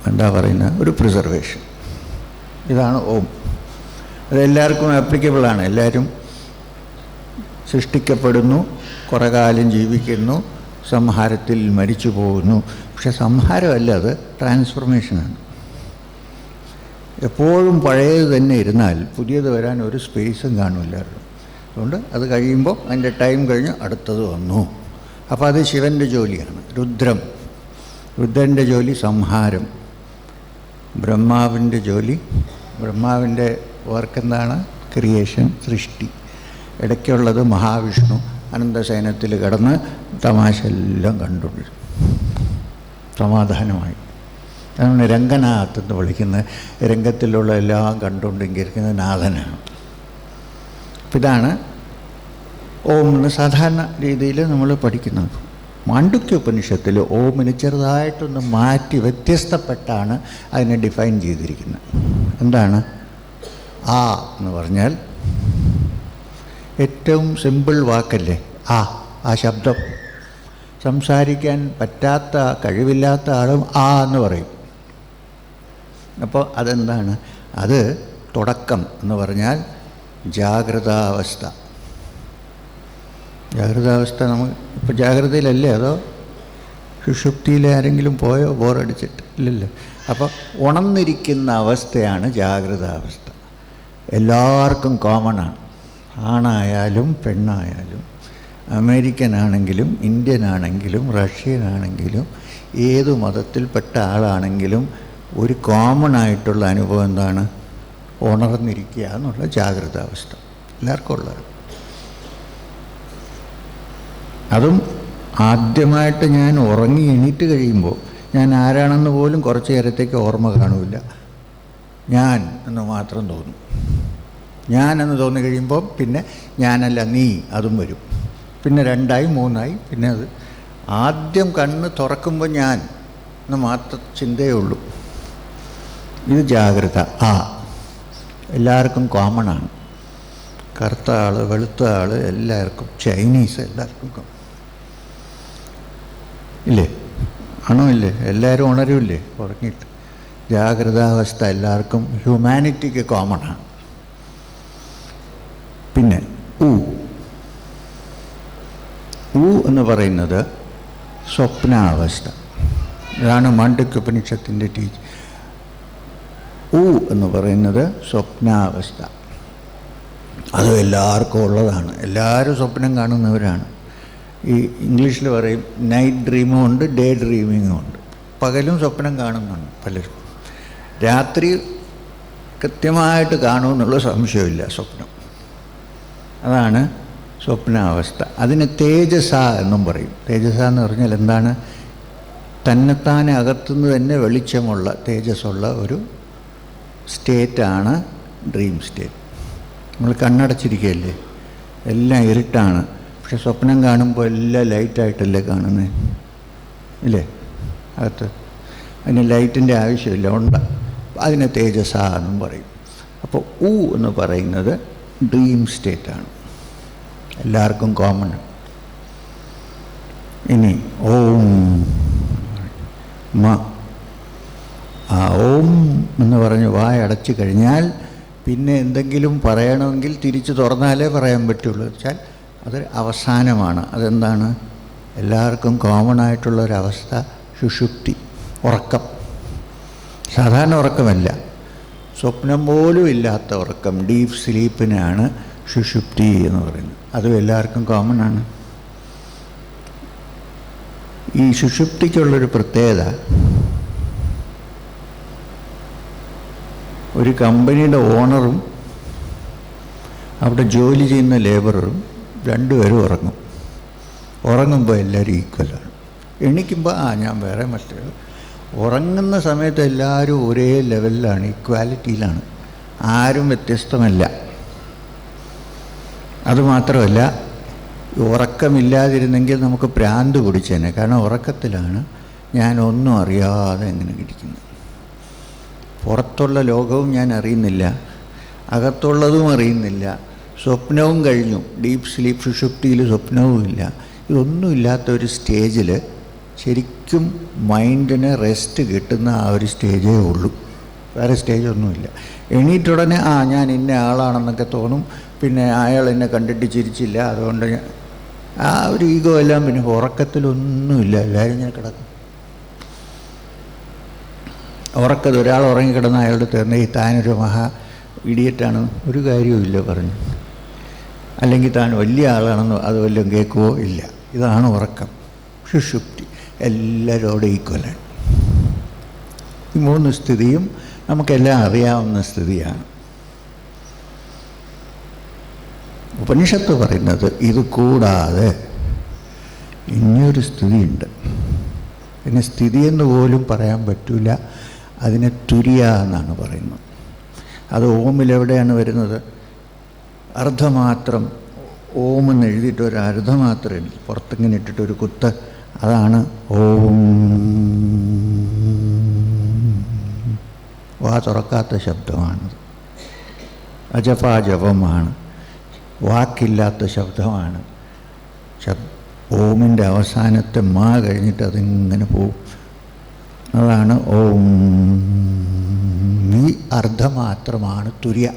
എന്താ പറയുന്നത് ഒരു പ്രിസർവേഷൻ. ഇതാണ് ഓം. അതെല്ലാവർക്കും ആപ്ലിക്കബിളാണ്. എല്ലാവരും സൃഷ്ടിക്കപ്പെടുന്നു, കുറേ കാലം ജീവിക്കുന്നു, സംഹാരത്തിൽ മരിച്ചു പോകുന്നു. പക്ഷെ സംഹാരമല്ല, അത് ട്രാൻസ്ഫോർമേഷനാണ്. എപ്പോഴും പഴയത് തന്നെ ഇരുന്നാൽ പുതിയത് വരാൻ ഒരു സ്പേസും കാണില്ലായിരുന്നു. അതുകൊണ്ട് അത് കഴിയുമ്പോൾ അതിൻ്റെ ടൈം കഴിഞ്ഞ് അടുത്തത് വന്നു. അപ്പോൾ അത് ശിവൻ്റെ ജോലിയാണ്. രുദ്രൻ്റെ ജോലി സംഹാരം. ബ്രഹ്മാവിൻ്റെ വർക്ക് എന്താണ്? ക്രിയേഷൻ, സൃഷ്ടി. ഇടയ്ക്കുള്ളത് മഹാവിഷ്ണു അനന്തശയനത്തിൽ കിടന്ന് തമാശ എല്ലാം കണ്ടുകൊണ്ടിരുന്നു സമാധാനമായി. അതാണ് രംഗനാഥ് എന്ന് വിളിക്കുന്നത്. രംഗത്തിലുള്ള എല്ലാം കണ്ടുകൊണ്ടിരിക്കുന്ന നാഥനാണ്. അപ്പം ഇതാണ് ഓം എന്ന് സാധാരണ രീതിയിൽ നമ്മൾ പഠിക്കുന്നത്. മാണ്ഡുക്യോപനിഷത്തിൽ ഓമിന് ചെറുതായിട്ടൊന്ന് മാറ്റി വ്യത്യസ്തപ്പെട്ടാണ് അതിനെ ഡിഫൈൻ ചെയ്തിരിക്കുന്നത്. എന്താണ് ആ എന്ന് പറഞ്ഞാൽ? ഏറ്റവും സിമ്പിൾ വാക്കല്ലേ ആ ശബ്ദം. സംസാരിക്കാൻ പറ്റാത്ത, കഴിവില്ലാത്ത ആളും ആ എന്ന് പറയും. അപ്പോൾ അതെന്താണ്? അത് തുടക്കം എന്ന് പറഞ്ഞാൽ ജാഗ്രതാവസ്ഥ. നമ്മൾ ഇപ്പോൾ ജാഗ്രതയിലല്ലേ, അതോ സുഷുപ്തിയിൽ ആരെങ്കിലും പോയോ ബോറടിച്ചിട്ട്? ഇല്ലല്ലോ. അപ്പോൾ ഉണർന്നിരിക്കുന്ന അവസ്ഥയാണ് ജാഗ്രതാവസ്ഥ. എല്ലാവർക്കും കോമണാണ്. ആണായാലും പെണ്ണായാലും, അമേരിക്കനാണെങ്കിലും ഇന്ത്യനാണെങ്കിലും റഷ്യനാണെങ്കിലും ഏത് മതത്തിൽപ്പെട്ട ആളാണെങ്കിലും ഒരു കോമൺ ആയിട്ടുള്ള അനുഭവം എന്താണ്? ഉണർന്നിരിക്കുക എന്നുള്ള ജാഗ്രതാവസ്ഥ എല്ലാവർക്കും ഉള്ളത്. അതും ആദ്യമായിട്ട് ഞാൻ ഉറങ്ങി എണീറ്റ് കഴിയുമ്പോൾ ഞാൻ ആരാണെന്ന് പോലും കുറച്ച് നേരത്തേക്ക് ഓർമ്മ കാണില്ല. ഞാൻ എന്ന് മാത്രം തോന്നും. ഞാൻ എന്ന് തോന്നി കഴിയുമ്പോൾ പിന്നെ ഞാനല്ല നീ അതും വരും. പിന്നെ 2ആയി 3ആയി. പിന്നെ അത് ആദ്യം കണ്ണ് തുറക്കുമ്പോൾ ഞാൻ എന്ന് മാത്രം ചിന്തയേ ഉള്ളൂ. ഇത് ജാഗ്രത. എല്ലാവർക്കും കോമണാണ്. കറുത്ത ആൾ, വെളുത്ത ആൾ, എല്ലാവർക്കും, ചൈനീസ് എല്ലാവർക്കും ഇല്ലേ? ആണോ? ഇല്ലേ? എല്ലാവരും ഉണരുമില്ലേ ഉറങ്ങിയിട്ട്? ജാഗ്രതാവസ്ഥ എല്ലാവർക്കും, ഹ്യൂമാനിറ്റിക്ക് കോമണാണ്. പിന്നെ ഉ എന്ന് പറയുന്നത് സ്വപ്നാവസ്ഥ. ഇതാണ് മാണ്ഡുക്യോപനിഷത്തിൻ്റെ ടീച്ച്. എന്ന് പറയുന്നത് സ്വപ്നാവസ്ഥ. അത് എല്ലാവർക്കും ഉള്ളതാണ്. എല്ലാവരും സ്വപ്നം കാണുന്നവരാണ്. ഈ ഇംഗ്ലീഷിൽ പറയും നൈറ്റ് ഡ്രീമും ഉണ്ട്, ഡേ ഡ്രീമിങ്ങും ഉണ്ട്. പകലും സ്വപ്നം കാണുന്നുണ്ട് പലരും. രാത്രി കൃത്യമായിട്ട് കാണുമെന്നുള്ള സംശയമില്ല സ്വപ്നം. അതാണ് സ്വപ്നാവസ്ഥ. അതിന് തേജസ എന്നും പറയും. തേജസ എന്ന് പറഞ്ഞാൽ എന്താണ്? തന്നെത്താനെ അകത്തുനിന്ന് തന്നെ വെളിച്ചമുള്ള തേജസ്സുള്ള ഒരു സ്റ്റേറ്റാണ് ഡ്രീം സ്റ്റേറ്റ്. നമ്മൾ കണ്ണടച്ചിരിക്കുകയല്ലേ, എല്ലാം ഇരുട്ടാണ്. പക്ഷെ സ്വപ്നം കാണുമ്പോൾ എല്ലാം ലൈറ്റായിട്ടല്ലേ കാണുന്നത്, ഇല്ലേ? അകത്ത് അതിന് ലൈറ്റിൻ്റെ ആവശ്യമില്ല, ഉണ്ട്. അതിന് തേജസ എന്നും പറയും. അപ്പോൾ എന്ന് പറയുന്നത് ഡ്രീം സ്റ്റേറ്റാണ്, എല്ലാവർക്കും കോമൺ. ഇനി ഓം ഓം എന്ന് പറഞ്ഞ് വായടച്ചു കഴിഞ്ഞാൽ പിന്നെ എന്തെങ്കിലും പറയണമെങ്കിൽ തിരിച്ച് തുറന്നാലേ പറയാൻ പറ്റുള്ളൂ. വെച്ചാൽ അതൊരു അവസാനമാണ്. അതെന്താണ്? എല്ലാവർക്കും കോമൺ ആയിട്ടുള്ളൊരവസ്ഥ സുഷുപ്തി, ഉറക്കം. സാധാരണ ഉറക്കമല്ല, സ്വപ്നം പോലും ഇല്ലാത്ത ഉറക്കം, ഡീപ്പ് സ്ലീപ്പിനാണ് സുഷുപ്തി എന്ന് പറയുന്നത്. അതും എല്ലാവർക്കും കോമൺ ആണ്. ഈ സുഷുപ്തിക്കുള്ളൊരു പ്രത്യേകത, ഒരു കമ്പനിയുടെ ഓണറും അവിടെ ജോലി ചെയ്യുന്ന ലേബറും രണ്ടുപേരും ഉറങ്ങും. ഉറങ്ങുമ്പോൾ എല്ലാവരും ഈക്വലാണ്. എണീക്കുമ്പോൾ ഞാൻ വേറെ മറ്റേ. ഉറങ്ങുന്ന സമയത്ത് എല്ലാവരും ഒരേ ലെവലിലാണ്, ഈക്വാലിറ്റിയിലാണ്, ആരും വ്യത്യസ്തമല്ല. അതുമാത്രമല്ല, ഉറക്കമില്ലാതിരുന്നെങ്കിൽ നമുക്ക് ഭ്രാന്ത് പിടിച്ചേനെ. കാരണം ഉറക്കത്തിലാണ് ഞാൻ ഒന്നും അറിയാതെ എങ്ങനെ ഇരിക്കുന്നത്. പുറത്തുള്ള ലോകവും ഞാൻ അറിയുന്നില്ല, അകത്തുള്ളതും അറിയുന്നില്ല. സ്വപ്നവും കഴിഞ്ഞു, ഡീപ്പ് സ്ലീപ്പ് സുഷുപ്തിയിൽ സ്വപ്നവും ഇല്ല. ഇതൊന്നും ഇല്ലാത്ത ഒരു സ്റ്റേജിൽ ശരിക്കും മൈൻഡിന് റെസ്റ്റ് കിട്ടുന്ന ആ ഒരു സ്റ്റേജേ ഉള്ളൂ, വേറെ സ്റ്റേജൊന്നുമില്ല. എണീറ്റുടനെ ഞാൻ ഇന്ന ആളാണെന്നൊക്കെ തോന്നും. പിന്നെ അയാൾ എന്നെ കണ്ടിട്ട് ചിരിച്ചില്ല, അതുകൊണ്ട് ആ ഒരു ഈഗോ എല്ലാം പിന്നെ ഉറക്കത്തിലൊന്നുമില്ല. എല്ലാവരും ഇങ്ങനെ കിടക്കും. ഉറക്കത്തിൽ ഒരാൾ ഉറങ്ങിക്കിടന്ന് അയാളുടെ തീർന്ന് താനൊരു മഹാ ഇഡിയറ്റാണ്, ഒരു കാര്യവുമില്ല പറഞ്ഞു. അല്ലെങ്കിൽ താൻ വലിയ ആളാണെന്ന് അത് വല്ലതും കേൾക്കുകയോ ഇല്ല. ഇതാണ് ഉറക്കം, സുഷുപ്തി. എല്ലാവരും അവിടെ ഈക്വലാണ്. ഈ മൂന്ന് സ്ഥിതിയും നമുക്കെല്ലാം അറിയാവുന്ന സ്ഥിതിയാണ്. ഉപനിഷത്ത് പറയുന്നത് ഇത് കൂടാതെ ഇനിയൊരു സ്ഥിതിയുണ്ട്. പിന്നെ സ്ഥിതിയെന്ന് പോലും പറയാൻ പറ്റില്ല, അതിനെ തുര്യ എന്നാണ് പറയുന്നത്. അത് ഓമിലെവിടെയാണ് വരുന്നത്? അർദ്ധമാത്രം. ഓം എന്ന് എഴുതിയിട്ട് ഒരു അർദ്ധമാത്രം പുറത്തിങ്ങനെ ഇട്ടിട്ടൊരു കുത്ത്, അതാണ് ഓം. വാ തുറക്കാത്ത ശബ്ദമാണത്, അജപാജപമാണ്, വാക്കില്ലാത്ത ശബ്ദമാണ്. ഓമിൻ്റെ അവസാനത്തെ മാ കഴിഞ്ഞിട്ട് അതിങ്ങനെ പോവും, അതാണ് ഓം. ഈ അർദ്ധമാത്രമാണ് തുര്യ.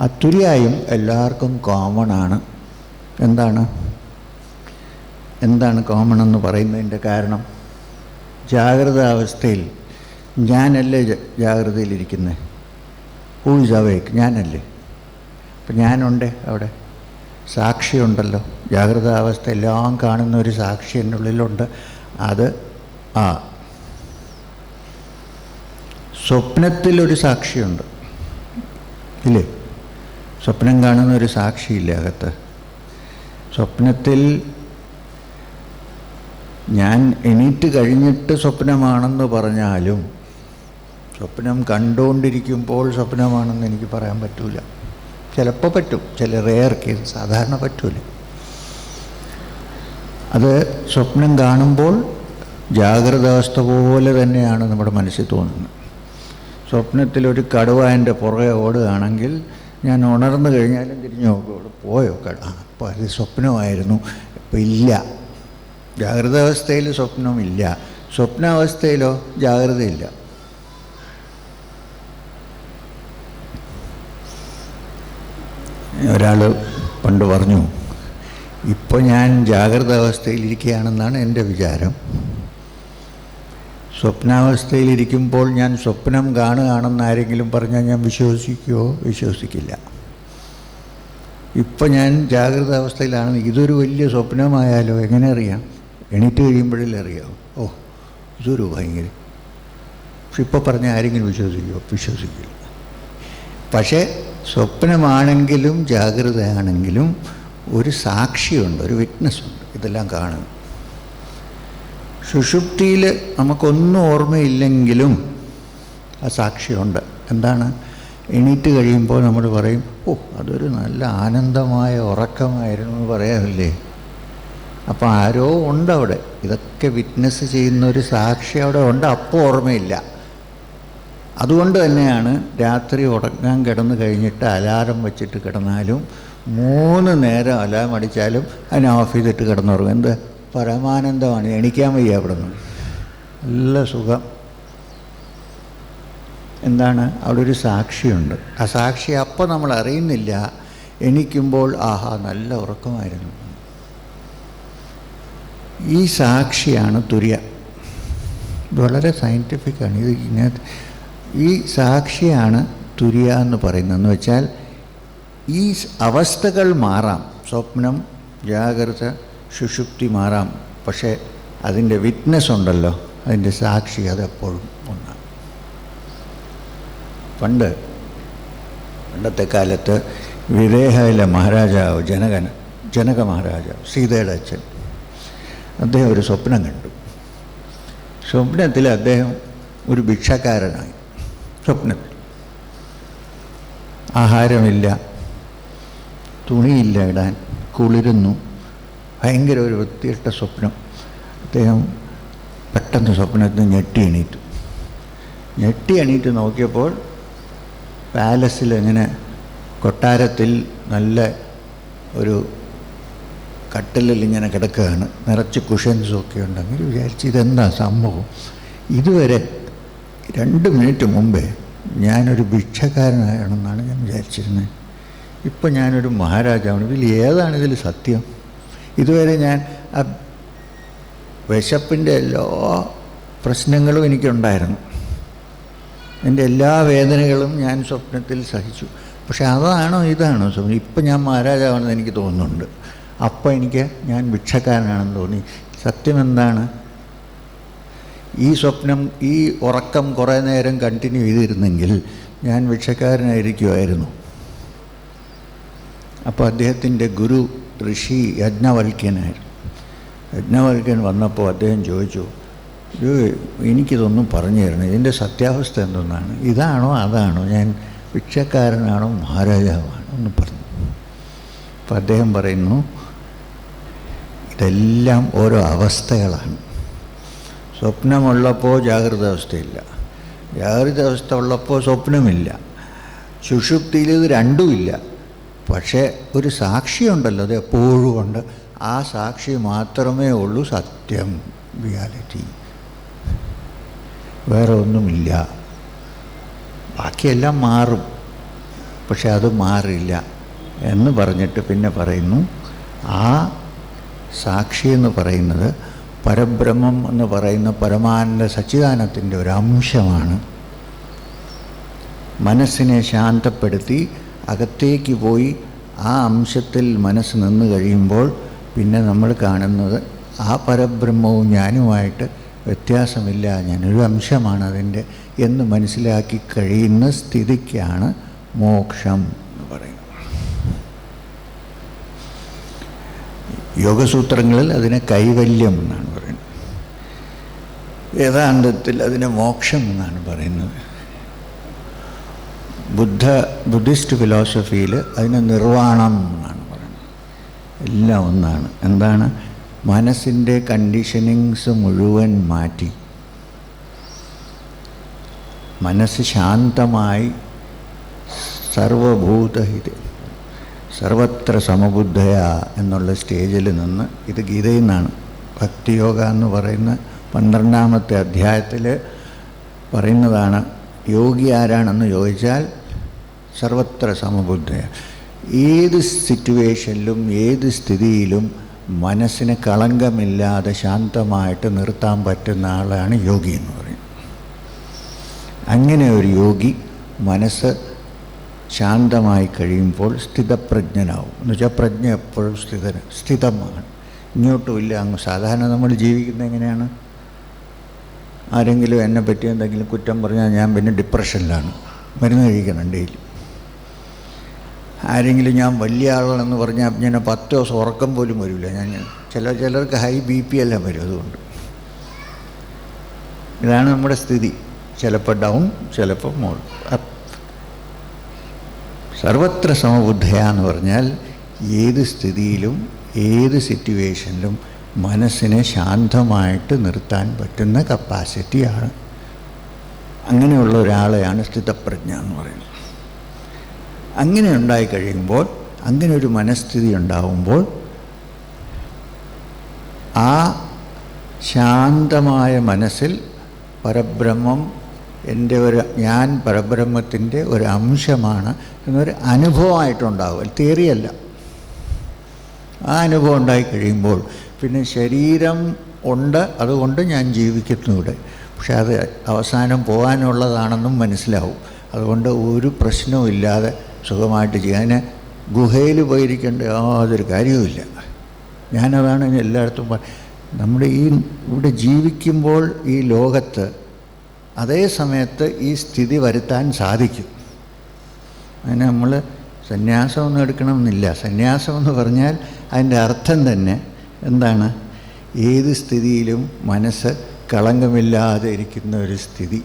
ആ തുര്യായും എല്ലാവർക്കും കോമൺ ആണ്. എന്താണ് കോമൺ എന്ന് പറയുന്നതിൻ്റെ കാരണം? ജാഗ്രത അവസ്ഥയിൽ ഞാനല്ലേ ജാഗ്രതയിലിരിക്കുന്നത്? Who is അവേക്ക്? ഞാനല്ലേ. അപ്പം ഞാനുണ്ട് അവിടെ, സാക്ഷിയുണ്ടല്ലോ. ജാഗ്രത അവസ്ഥ എല്ലാം കാണുന്ന ഒരു സാക്ഷി എൻ്റെ ഉള്ളിലുണ്ട്. അത് സ്വപ്നത്തിലൊരു സാക്ഷിയുണ്ട് ഇല്ലേ? സ്വപ്നം കാണുന്ന ഒരു സാക്ഷിയില്ലേ അകത്ത്? സ്വപ്നത്തിൽ ഞാൻ എണീറ്റ് കഴിഞ്ഞിട്ട് സ്വപ്നമാണെന്ന് പറഞ്ഞാലും സ്വപ്നം കണ്ടുകൊണ്ടിരിക്കുമ്പോൾ സ്വപ്നമാണെന്ന് എനിക്ക് പറയാൻ പറ്റില്ല. ചിലപ്പോൾ പറ്റും, ചില റെയർ കേസ്, സാധാരണ പറ്റൂല. അത് സ്വപ്നം കാണുമ്പോൾ ജാഗ്രതാവസ്ഥ പോലെ തന്നെയാണ് നമ്മുടെ മനസ്സിൽ തോന്നുന്നത്. സ്വപ്നത്തിലൊരു കടുവ എൻ്റെ പുറകെ ഓടുകയാണെങ്കിൽ ഞാൻ ഉണർന്നു കഴിഞ്ഞാലും തിരിഞ്ഞു നോക്കും, അവിടെ പോയോ അപ്പോൾ അത് സ്വപ്നമായിരുന്നു. ഇപ്പോൾ ഇല്ല. ജാഗ്രതാവസ്ഥയിൽ സ്വപ്നമില്ല, സ്വപ്നാവസ്ഥയിലോ ജാഗ്രതയില്ല. ഒരാൾ പണ്ട് പറഞ്ഞു, ഇപ്പോൾ ഞാൻ ജാഗ്രത അവസ്ഥയിലിരിക്കുകയാണെന്നാണ് എൻ്റെ വിചാരം. സ്വപ്നാവസ്ഥയിലിരിക്കുമ്പോൾ ഞാൻ സ്വപ്നം കാണുകയാണെന്ന് ആരെങ്കിലും പറഞ്ഞാൽ ഞാൻ വിശ്വസിക്കുമോ? വിശ്വസിക്കില്ല. ഇപ്പം ഞാൻ ജാഗ്രത അവസ്ഥയിലാണെന്ന് ഇതൊരു വലിയ സ്വപ്നമായാലോ എങ്ങനെ അറിയാം? എണീറ്റ് കഴിയുമ്പോഴല്ലേ അറിയാം. ഇതൊരു ഭയങ്കര. പക്ഷെ ഇപ്പോൾ പറഞ്ഞാൽ ആരെങ്കിലും വിശ്വസിക്കുമോ? വിശ്വസിക്കില്ല. പക്ഷേ സ്വപ്നമാണെങ്കിലും ജാഗ്രതയാണെങ്കിലും ഒരു സാക്ഷിയുണ്ട്, ഒരു വിറ്റ്നസ്സുണ്ട്, ഇതെല്ലാം കാണും. സുഷുപ്തിയിൽ നമുക്കൊന്നും ഓർമ്മയില്ലെങ്കിലും ആ സാക്ഷിയുണ്ട്. എന്താണ്? എണീറ്റ് കഴിയുമ്പോൾ നമ്മൾ പറയും, അതൊരു നല്ല ആനന്ദമായ ഉറക്കമായിരുന്നു എന്ന് പറയാറില്ലേ? അപ്പോൾ ആരോ ഉണ്ട് അവിടെ, ഇതൊക്കെ വിറ്റ്നസ് ചെയ്യുന്ന ഒരു സാക്ഷി അവിടെ ഉണ്ട്. അപ്പോൾ ഓർമ്മയില്ല. അതുകൊണ്ട് തന്നെയാണ് രാത്രി ഉറങ്ങാൻ കിടന്നു കഴിഞ്ഞിട്ട് അലാറം വെച്ചിട്ട് കിടന്നാലും 3 നേരം അലാറം അടിച്ചാലും അതിനെ ഓഫ് ചെയ്തിട്ട് കിടന്നുറങ്ങും. എന്ത് പരമാനന്ദമാണ്, എണീക്കാൻ വയ്യ അവിടെ നിന്ന്, നല്ല സുഖം. എന്താണ്? അവിടെ ഒരു സാക്ഷിയുണ്ട്. ആ സാക്ഷി അപ്പം നമ്മൾ അറിയുന്നില്ല, എണീക്കുമ്പോൾ നല്ല ഉറക്കമായിരുന്നു. ഈ സാക്ഷിയാണ് തുര്യ. ഇത് വളരെ സയൻറ്റിഫിക്കാണ്. ഇത് ഇതിനകത്ത് ഈ സാക്ഷിയാണ് തുര്യ എന്ന് പറയുന്നതെന്ന് വെച്ചാൽ ഈ അവസ്ഥകൾ മാറാം, സ്വപ്നം, ജാഗ്രത, സുഷുപ്തി മാറാം. പക്ഷേ അതിൻ്റെ വിറ്റ്നസ് ഉണ്ടല്ലോ, അതിൻ്റെ സാക്ഷി അതെപ്പോഴും ഒന്നാണ്. പണ്ടത്തെ കാലത്ത് വിദേഹയിലെ മഹാരാജാവ് ജനക മഹാരാജാവ്, സീതയുടെ അച്ഛൻ, അദ്ദേഹം ഒരു സ്വപ്നം കണ്ടു. സ്വപ്നത്തിൽ അദ്ദേഹം ഒരു ഭിക്ഷക്കാരനായി. സ്വപ്നത്തിൽ ആഹാരമില്ല, തുണിയില്ല ഇടാൻ, കുളിരുന്നു, ഭയങ്കര ഒരു വൃത്തിയിട്ട സ്വപ്നം. അദ്ദേഹം പെട്ടെന്ന് സ്വപ്നത്തിൽ ഞെട്ടി എണീറ്റു. ഞെട്ടി എണീറ്റ് നോക്കിയപ്പോൾ പാലസിൽ ഇങ്ങനെ കൊട്ടാരത്തിൽ നല്ല ഒരു കട്ടിലിൽ ഇങ്ങനെ കിടക്കുകയാണ്, നിറച്ച് കുഷൻസും ഒക്കെ ഉണ്ടെങ്കിൽ വിചാരിച്ച് ഇതെന്താ സംഭവം. ഇതുവരെ 2 മിനിറ്റ് മുമ്പേ ഞാനൊരു ഭിക്ഷക്കാരനാണെന്നാണ് ഞാൻ വിചാരിച്ചിരുന്നത്. ഇപ്പം ഞാനൊരു മഹാരാജാവാണ്. ഇതിൽ ഏതാണ് ഇതിൽ സത്യം? ഇതുവരെ ഞാൻ ആ വിശപ്പിൻ്റെ എല്ലാ പ്രശ്നങ്ങളും എനിക്കുണ്ടായിരുന്നു, എൻ്റെ എല്ലാ വേദനകളും ഞാൻ സ്വപ്നത്തിൽ സഹിച്ചു. പക്ഷെ അതാണോ ഇതാണോ സ്വപ്നം? ഇപ്പം ഞാൻ മഹാരാജാവാണെന്ന് എനിക്ക് തോന്നുന്നുണ്ട്, അപ്പം എനിക്ക് ഞാൻ ഭിക്ഷക്കാരനാണെന്ന് തോന്നി. സത്യം എന്താണ്? ഈ സ്വപ്നം, ഈ ഉറക്കം കുറേ നേരം കണ്ടിന്യൂ ചെയ്തിരുന്നെങ്കിൽ ഞാൻ ഭിക്ഷക്കാരനായിരിക്കുമായിരുന്നു. അപ്പോൾ അദ്ദേഹത്തിൻ്റെ ഗുരു ഋഷി യജ്ഞവൽക്യനായിരുന്നു. യജ്ഞവൽക്യൻ വന്നപ്പോൾ അദ്ദേഹം ചോദിച്ചു, എനിക്കിതൊന്നും പറഞ്ഞു തരണം, ഇതിൻ്റെ സത്യാവസ്ഥ എന്തെന്നാണ്, ഇതാണോ അതാണോ, ഞാൻ ഭിക്ഷക്കാരനാണോ മഹാരാജാവാണോ എന്ന് പറഞ്ഞു. അപ്പോൾ അദ്ദേഹം പറയുന്നു, ഇതെല്ലാം ഓരോ അവസ്ഥകളാണ്. സ്വപ്നമുള്ളപ്പോൾ ജാഗ്രത അവസ്ഥയില്ല, ജാഗ്രത അവസ്ഥ ഉള്ളപ്പോൾ സ്വപ്നമില്ല, സുഷുപ്തിയിൽ ഇത് രണ്ടുമില്ല. പക്ഷേ ഒരു സാക്ഷിയുണ്ടല്ലോ, അത് എപ്പോഴും ഉണ്ട്. ആ സാക്ഷി മാത്രമേ ഉള്ളൂ സത്യം, റിയാലിറ്റി, വേറെ ഒന്നുമില്ല. ബാക്കിയെല്ലാം മാറും, പക്ഷെ അത് മാറില്ല എന്ന് പറഞ്ഞിട്ട് പിന്നെ പറയുന്നു, ആ സാക്ഷി എന്ന് പറയുന്നത് പരബ്രഹ്മം എന്ന് പറയുന്ന പരമാനന്ദ സച്ചിദാനത്തിൻ്റെ ഒരു അംശമാണ്. മനസ്സിനെ ശാന്തപ്പെടുത്തി അകത്തേക്ക് പോയി ആ അംശത്തിൽ മനസ്സ് നിന്ന് കഴിയുമ്പോൾ പിന്നെ നമ്മൾ കാണുന്നത് ആ പരബ്രഹ്മവും ഞാനുമായിട്ട് വ്യത്യാസമില്ല, ഞാനൊരു അംശമാണ് അതിൻ്റെ എന്ന് മനസ്സിലാക്കി കഴിയുന്ന സ്ഥിതിക്കാണ് മോക്ഷം എന്ന് പറയുന്നത്. യോഗസൂത്രങ്ങളിൽ അതിനെ കൈവല്യം എന്നാണ് പറയുന്നത്, വേദാന്തത്തിൽ അതിനെ മോക്ഷം എന്നാണ് പറയുന്നത്. ബുദ്ധിസ്റ്റ് ഫിലോസഫിയിൽ അതിനെ നിർവ്വാണം എന്നാണ് പറയുന്നത്. എല്ലാം ഒന്നാണ്. എന്താണ്? മനസ്സിൻ്റെ കണ്ടീഷനിങ്സ് മുഴുവൻ മാറ്റി മനസ്സ് ശാന്തമായി സർവഭൂതഹിത സർവത്ര സമബുദ്ധയ എന്നുള്ള സ്റ്റേജിൽ നിന്ന്, ഇത് ഗീതയിൽ നിന്നാണ്, ഭക്തിയോഗ എന്ന് പറയുന്ന 12ാമത്തെ അധ്യായത്തിൽ പറയുന്നതാണ്. യോഗി ആരാണെന്ന് ചോദിച്ചാൽ സർവത്ര സമബുദ്ധയ, ഏത് സിറ്റുവേഷനിലും ഏത് സ്ഥിതിയിലും മനസ്സിന് കളങ്കമില്ലാതെ ശാന്തമായിട്ട് നിർത്താൻ പറ്റുന്ന ആളാണ് യോഗി എന്ന് പറയുന്നത്. അങ്ങനെ ഒരു യോഗി മനസ്സ് ശാന്തമായി കഴിയുമ്പോൾ സ്ഥിതപ്രജ്ഞനാവും. എന്ന് വെച്ചാൽ പ്രജ്ഞ എപ്പോഴും സ്ഥിതമാണ്, ഇങ്ങോട്ടുമില്ല അങ്ങ്. സാധാരണ നമ്മൾ ജീവിക്കുന്നത് എങ്ങനെയാണ്? ആരെങ്കിലും എന്നെ പറ്റി എന്തെങ്കിലും കുറ്റം പറഞ്ഞാൽ ഞാൻ പിന്നെ ഡിപ്രഷനിലാണ്, മരുന്ന് കഴിക്കണം ഡെയിലി. ആരെങ്കിലും ഞാൻ വലിയ ആളാണെന്ന് പറഞ്ഞാൽ ഞാൻ 10 ദിവസം ഉറക്കം പോലും വരില്ല. ചിലർക്ക് ഹൈ BP എല്ലാം വരും. അതുകൊണ്ട് ഇതാണ് നമ്മുടെ സ്ഥിതി. ചിലപ്പോൾ ഡൗൺ, ചിലപ്പോൾ മോൾ. സർവത്ര സമബുദ്ധയ എന്ന് പറഞ്ഞാൽ ഏത് സ്ഥിതിയിലും ഏത് സിറ്റുവേഷനിലും മനസ്സിനെ ശാന്തമായിട്ട് നിർത്താൻ പറ്റുന്ന കപ്പാസിറ്റിയാണ്. അങ്ങനെയുള്ള ഒരാളെയാണ് സ്ഥിതപ്രജ്ഞ എന്ന് പറയുന്നത്. അങ്ങനെ ഉണ്ടായിക്കഴിയുമ്പോൾ, അങ്ങനെ ഒരു മനസ്ഥിതി ഉണ്ടാവുമ്പോൾ, ആ ശാന്തമായ മനസ്സിൽ പരബ്രഹ്മം ഞാൻ പരബ്രഹ്മത്തിൻ്റെ ഒരു അംശമാണ് എന്നൊരു അനുഭവമായിട്ടുണ്ടാവും, തിയറിയല്ല. ആ അനുഭവം ഉണ്ടായിക്കഴിയുമ്പോൾ പിന്നെ ശരീരം ഉണ്ട്, അതുകൊണ്ട് ഞാൻ ജീവിക്കുന്നുവിടെ. പക്ഷെ അത് അവസാനം പോകാനുള്ളതാണെന്നും മനസ്സിലാവും. അതുകൊണ്ട് ഒരു പ്രശ്നവും ഇല്ലാതെ സുഖമായിട്ട് ചെയ്യാൻ ഗുഹയിൽ പോയിരിക്കേണ്ട യാതൊരു കാര്യവുമില്ല. ഞാനതാണ് എല്ലായിടത്തും നമ്മുടെ ഇവിടെ ജീവിക്കുമ്പോൾ ഈ ലോകത്ത് അതേ സമയത്ത് ഈ സ്ഥിതി വരുത്താൻ സാധിക്കും. അതിന് നമ്മൾ സന്യാസമൊന്നും എടുക്കണമെന്നില്ല. സന്യാസം എന്ന് പറഞ്ഞാൽ അതിൻ്റെ അർത്ഥം തന്നെ എന്താണ്? ഏത് സ്ഥിതിയിലും മനസ്സ് കളങ്കമില്ലാതെ ഇരിക്കുന്ന ഒരു സ്ഥിതി,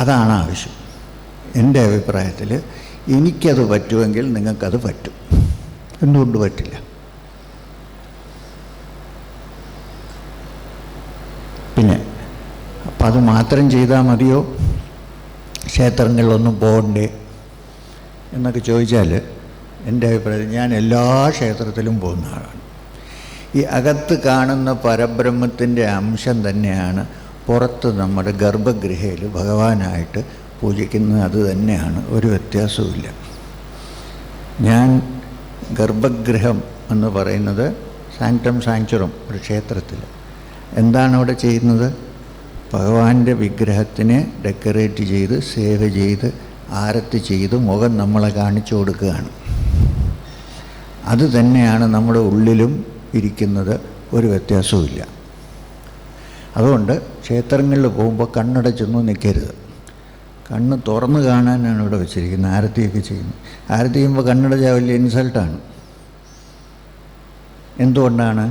അതാണ് ആവശ്യം. എൻ്റെ അഭിപ്രായത്തിൽ എനിക്കത് പറ്റുമെങ്കിൽ നിങ്ങൾക്കത് പറ്റും. എന്തുകൊണ്ട് പറ്റില്ല? പിന്നെ അത് മാത്രം ചെയ്താൽ മതിയോ, ക്ഷേത്രങ്ങളിലൊന്നും പോകണ്ടേ എന്നൊക്കെ ചോദിച്ചാൽ എൻ്റെ അഭിപ്രായത്തിൽ ഞാൻ എല്ലാ ക്ഷേത്രത്തിലും പോകുന്ന ആളാണ്. ഈ അകത്ത് കാണുന്ന പരബ്രഹ്മത്തിൻ്റെ അംശം തന്നെയാണ് പുറത്ത് നമ്മുടെ ഗർഭഗൃഹയിൽ ഭഗവാനായിട്ട് പൂജിക്കുന്നത്. അത് തന്നെയാണ്, ഒരു വ്യത്യാസവുമില്ല. ഞാൻ ഗർഭഗൃഹം എന്ന് പറയുന്നത് സാങ്ക്ടം സാങ്ച്വറും ഒരു ക്ഷേത്രത്തിൽ എന്താണ് അവിടെ ചെയ്യുന്നത്? ഭഗവാന്റെ വിഗ്രഹത്തിനെ ഡെക്കറേറ്റ് ചെയ്ത് സേവ ചെയ്ത് ആരത്തി ചെയ്ത് മുഖം നമ്മളെ കാണിച്ചു കൊടുക്കുകയാണ്. അത് തന്നെയാണ് നമ്മുടെ ഉള്ളിലും ഇരിക്കുന്നത്, ഒരു വ്യത്യാസവുമില്ല. അതുകൊണ്ട് ക്ഷേത്രങ്ങളിൽ പോകുമ്പോൾ കണ്ണടച്ചൊന്നും നിൽക്കരുത്. കണ്ണ് തുറന്ന് കാണാനാണ് ഇവിടെ വെച്ചിരിക്കുന്നത്. ആരത്തിയൊക്കെ ചെയ്യുന്നത്, ആരത്തി ചെയ്യുമ്പോൾ കണ്ണടച്ചാൽ വലിയ ഇൻസൾട്ടാണ്. എന്തുകൊണ്ടാണ്?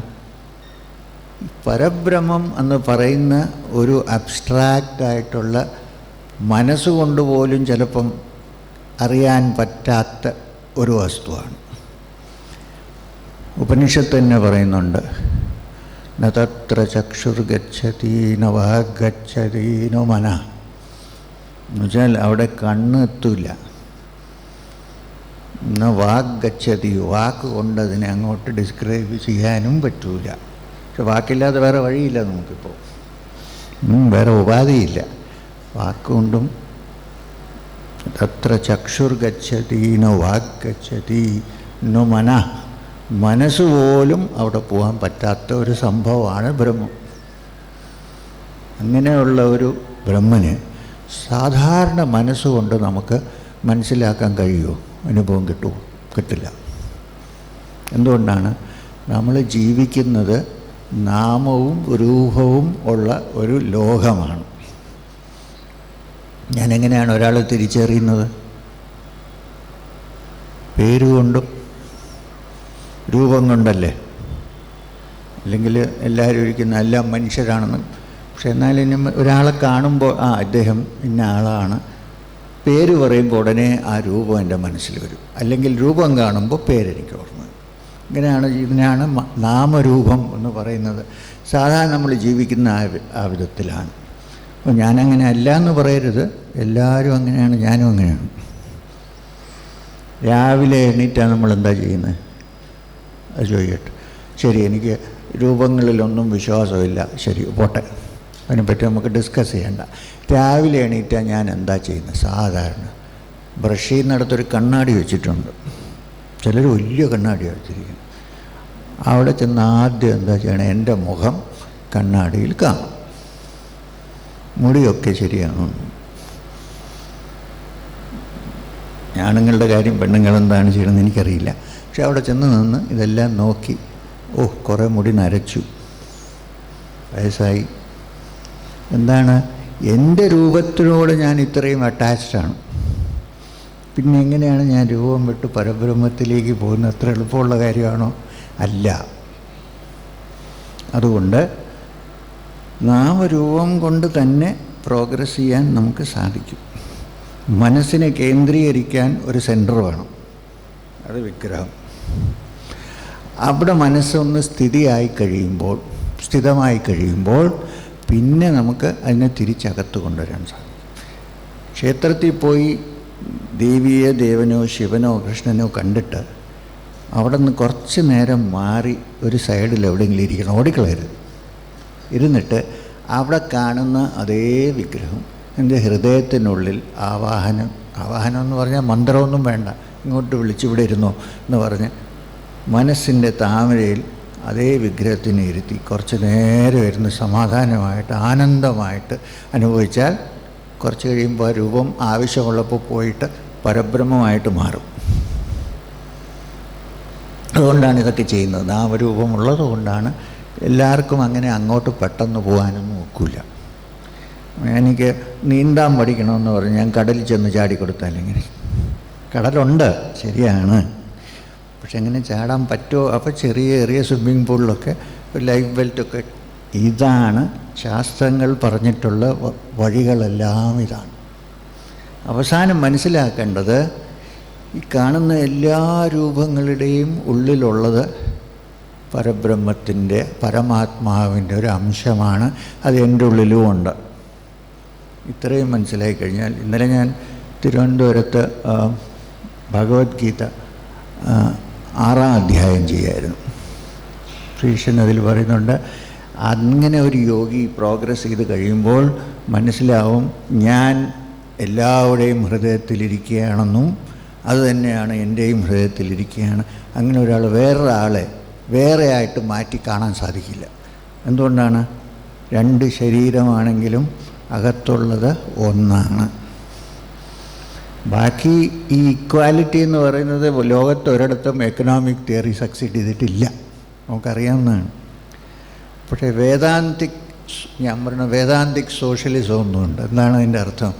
പരബ്രഹ്മം എന്ന് പറയുന്ന ഒരു അബ്സ്ട്രാക്റ്റായിട്ടുള്ള മനസ്സുകൊണ്ട് പോലും ചിലപ്പം അറിയാൻ പറ്റാത്ത ഒരു വസ്തുവാണ്. ഉപനിഷത്ത് തന്നെ പറയുന്നുണ്ട്, ന തത്ര ചക്ഷുർഗച്ഛതി ന വാഗ്ഗച്ഛതി ന മനഃ. എന്നുവെച്ചാൽ അവിടെ കണ്ണ് എത്തൂല. ന വാഗ്ഗച്ഛതി, വാക്ക് കൊണ്ട് അതിനെ അങ്ങോട്ട് ഡിസ്ക്രൈബ് ചെയ്യാനും പറ്റൂല. പക്ഷെ വാക്കില്ലാതെ വേറെ വഴിയില്ല നമുക്കിപ്പോൾ, വേറെ ഉപാധിയില്ല. വാക്കുകൊണ്ടും തത്ര ചക്ഷുർഗച്ഛതി ന വാഗ്ഗച്ഛതി ന മനഃ, മനസ്സുപോലും അവിടെ പോകാൻ പറ്റാത്ത ഒരു സംഭവമാണ് ബ്രഹ്മം. അങ്ങനെയുള്ള ഒരു ബ്രഹ്മന് സാധാരണ മനസ്സുകൊണ്ട് നമുക്ക് മനസ്സിലാക്കാൻ കഴിയുമോ? അനുഭവം കിട്ടുമോ? കിട്ടില്ല. എന്തുകൊണ്ടാണ്? നമ്മൾ ജീവിക്കുന്നത് നാമവും രൂപവും ഉള്ള ഒരു ലോകമാണ്. ഞാനെങ്ങനെയാണ് ഒരാളെ തിരിച്ചറിയുന്നത്? പേരുകൊണ്ടും രൂപം കൊണ്ടല്ലേ. അല്ലെങ്കിൽ എല്ലാവരും ഇരിക്കുന്ന എല്ലാം മനുഷ്യരാണെന്ന്. പക്ഷെ എന്നാലും ഒരാളെ കാണുമ്പോൾ ഇദ്ദേഹം ഇന്ന ആളാണ്, പേര് പറയുമ്പോൾ ഉടനെ ആ രൂപം എൻ്റെ മനസ്സിൽ വരും. അല്ലെങ്കിൽ രൂപം കാണുമ്പോൾ പേരെനിക്ക് ഓർമ്മ. ഇങ്ങനെയാണ്, ഇതിനാണ് നാമരൂപം എന്ന് പറയുന്നത്. സാധാരണ നമ്മൾ ജീവിക്കുന്ന ആ വിധത്തിലാണ്. അപ്പോൾ ഞാനങ്ങനെ അല്ല എന്ന് പറയരുത്. എല്ലാവരും അങ്ങനെയാണ്, ഞാനും അങ്ങനെയാണ്. രാവിലെ എണീറ്റാൽ നമ്മൾ എന്താ ചെയ്യുന്നത്? അത് ചോദിക്കട്ടെ. ശരി, എനിക്ക് രൂപങ്ങളിലൊന്നും വിശ്വാസമില്ല, ശരി പോട്ടെ, അതിനെപ്പറ്റി നമുക്ക് ഡിസ്കസ് ചെയ്യണ്ട. രാവിലെ എണീറ്റാൽ ഞാൻ എന്താ ചെയ്യുന്നത്? സാധാരണ ബ്രഷ് ചെയ്യുന്നിടത്തൊരു കണ്ണാടി വെച്ചിട്ടുണ്ട്. ചിലർ വലിയ കണ്ണാടിയാണ് വെച്ചിരിക്കുന്നത്. അവിടെ ചെന്ന് ആദ്യം എന്താ ചെയ്യണം? എൻ്റെ മുഖം കണ്ണാടിയിൽ കാണും. മുടിയൊക്കെ ശരിയാണോ? ആണുങ്ങളുടെ കാര്യം പെണ്ണുങ്ങളെന്താണ് ചെയ്യണമെന്ന് എനിക്കറിയില്ല. പക്ഷെ അവിടെ ചെന്ന് നിന്ന് ഇതെല്ലാം നോക്കി, കുറേ മുടി നരച്ചു, വയസ്സായി. എന്താണ്? എൻ്റെ രൂപത്തിനോട് ഞാൻ ഇത്രയും അറ്റാച്ച്ഡാണ്. പിന്നെ എങ്ങനെയാണ് ഞാൻ രൂപം വിട്ട് പരബ്രഹ്മത്തിലേക്ക് പോകുന്നത്? അത്ര എളുപ്പമുള്ള കാര്യമാണോ? അല്ല. അതുകൊണ്ട് നാമരൂപം കൊണ്ട് തന്നെ പ്രോഗ്രസ് ചെയ്യാൻ നമുക്ക് സാധിക്കും. മനസ്സിനെ കേന്ദ്രീകരിക്കാൻ ഒരു സെൻറ്റർ വേണം, അത് വിഗ്രഹം. അവിടെ മനസ്സൊന്ന് സ്ഥിതമായി കഴിയുമ്പോൾ പിന്നെ നമുക്ക് അതിനെ തിരിച്ചകത്ത് കൊണ്ടുവരാൻ സാധിക്കും. ക്ഷേത്രത്തിൽ പോയി ദേവിയെ, ദേവനോ ശിവനോ കൃഷ്ണനോ കണ്ടിട്ട് അവിടെ നിന്ന് കുറച്ച് നേരം മാറി ഒരു സൈഡിൽ എവിടെയെങ്കിലും ഇരിക്കണം, ഓടിക്കളയരുത്. ഇരുന്നിട്ട് അവിടെ കാണുന്ന അതേ വിഗ്രഹം എൻ്റെ ഹൃദയത്തിനുള്ളിൽ ആവാഹനം എന്ന് പറഞ്ഞാൽ മന്ത്രമൊന്നും വേണ്ട, ഇങ്ങോട്ട് വിളിച്ചിവിടെ ഇരുന്നോ എന്ന് പറഞ്ഞ് മനസ്സിൻ്റെ താമരയിൽ അതേ വിഗ്രഹത്തിനെ ഇരുത്തി കുറച്ച് നേരം ഇരുന്ന് സമാധാനമായിട്ട് ആനന്ദമായിട്ട് അനുഭവിച്ചാൽ കുറച്ച് കഴിയുമ്പോൾ ആ രൂപം ആവശ്യമുള്ളപ്പോൾ പോയിട്ട് പരബ്രഹ്മമായിട്ട് മാറും. അതുകൊണ്ടാണ് ഇതൊക്കെ ചെയ്യുന്നത്. നാമരൂപമുള്ളത് കൊണ്ടാണ്. എല്ലാവർക്കും അങ്ങനെ അങ്ങോട്ട് പെട്ടെന്ന് പോകാനൊന്നും ഒക്കില്ല. എനിക്ക് നീന്താൻ പഠിക്കണമെന്ന് പറഞ്ഞ് ഞാൻ കടലിൽ ചെന്ന് ചാടിക്കൊടുത്താൽ എങ്ങനെ? കടലുണ്ട്, ശരിയാണ്, പക്ഷെ എങ്ങനെ ചാടാൻ പറ്റുമോ? അപ്പോൾ ചെറിയ സ്വിമ്മിംഗ് പൂളിലൊക്കെ ലൈഫ് ബെൽറ്റൊക്കെ. ഇതാണ് ശാസ്ത്രങ്ങൾ പറഞ്ഞിട്ടുള്ള വഴികളെല്ലാം. ഇതാണ് അവസാനം മനസ്സിലാക്കേണ്ടത്. ഈ കാണുന്ന എല്ലാ രൂപങ്ങളുടെയും ഉള്ളിലുള്ളത് പരബ്രഹ്മത്തിൻ്റെ, പരമാത്മാവിൻ്റെ ഒരു അംശമാണ്. അത് എൻ്റെ ഉള്ളിലും ഉണ്ട്. ഇത്രയും മനസ്സിലായി കഴിഞ്ഞാൽ, ഇന്നലെ ഞാൻ തിരുവനന്തപുരത്ത് ഭഗവത്ഗീത 6-ാം അധ്യായം ചെയ്യായിരുന്നു. ശ്രീകൃഷ്ണൻ അതിൽ പറയുന്നുണ്ട്, അങ്ങനെ ഒരു യോഗി പ്രോഗ്രസ് ചെയ്ത് കഴിയുമ്പോൾ മനസ്സിലാവും ഞാൻ എല്ലാവരുടെയും ഹൃദയത്തിലിരിക്കുകയാണെന്നും അതുതന്നെയാണ് എൻ്റെയും ഹൃദയത്തിലിരിക്കുകയാണ്. അങ്ങനെ ഒരാൾ വേറൊരാളെ വേറെയായിട്ട് മാറ്റി കാണാൻ സാധിക്കില്ല. എന്തുകൊണ്ടാണ്? 2 ശരീരമാണെങ്കിലും അകത്തുള്ളത് ഒന്നാണ്. ബാക്കി ഈ ഇക്വാലിറ്റി എന്ന് പറയുന്നത് ലോകത്ത് ഒരിടത്തും എക്കണോമിക് തിയറി സക്സീഡ് ചെയ്തിട്ടില്ല, നമുക്കറിയാവുന്നതാണ്. പക്ഷേ വേദാന്തിക് സോഷ്യലിസം ഒന്നുമുണ്ട്. എന്താണ് അതിൻ്റെ അർത്ഥം?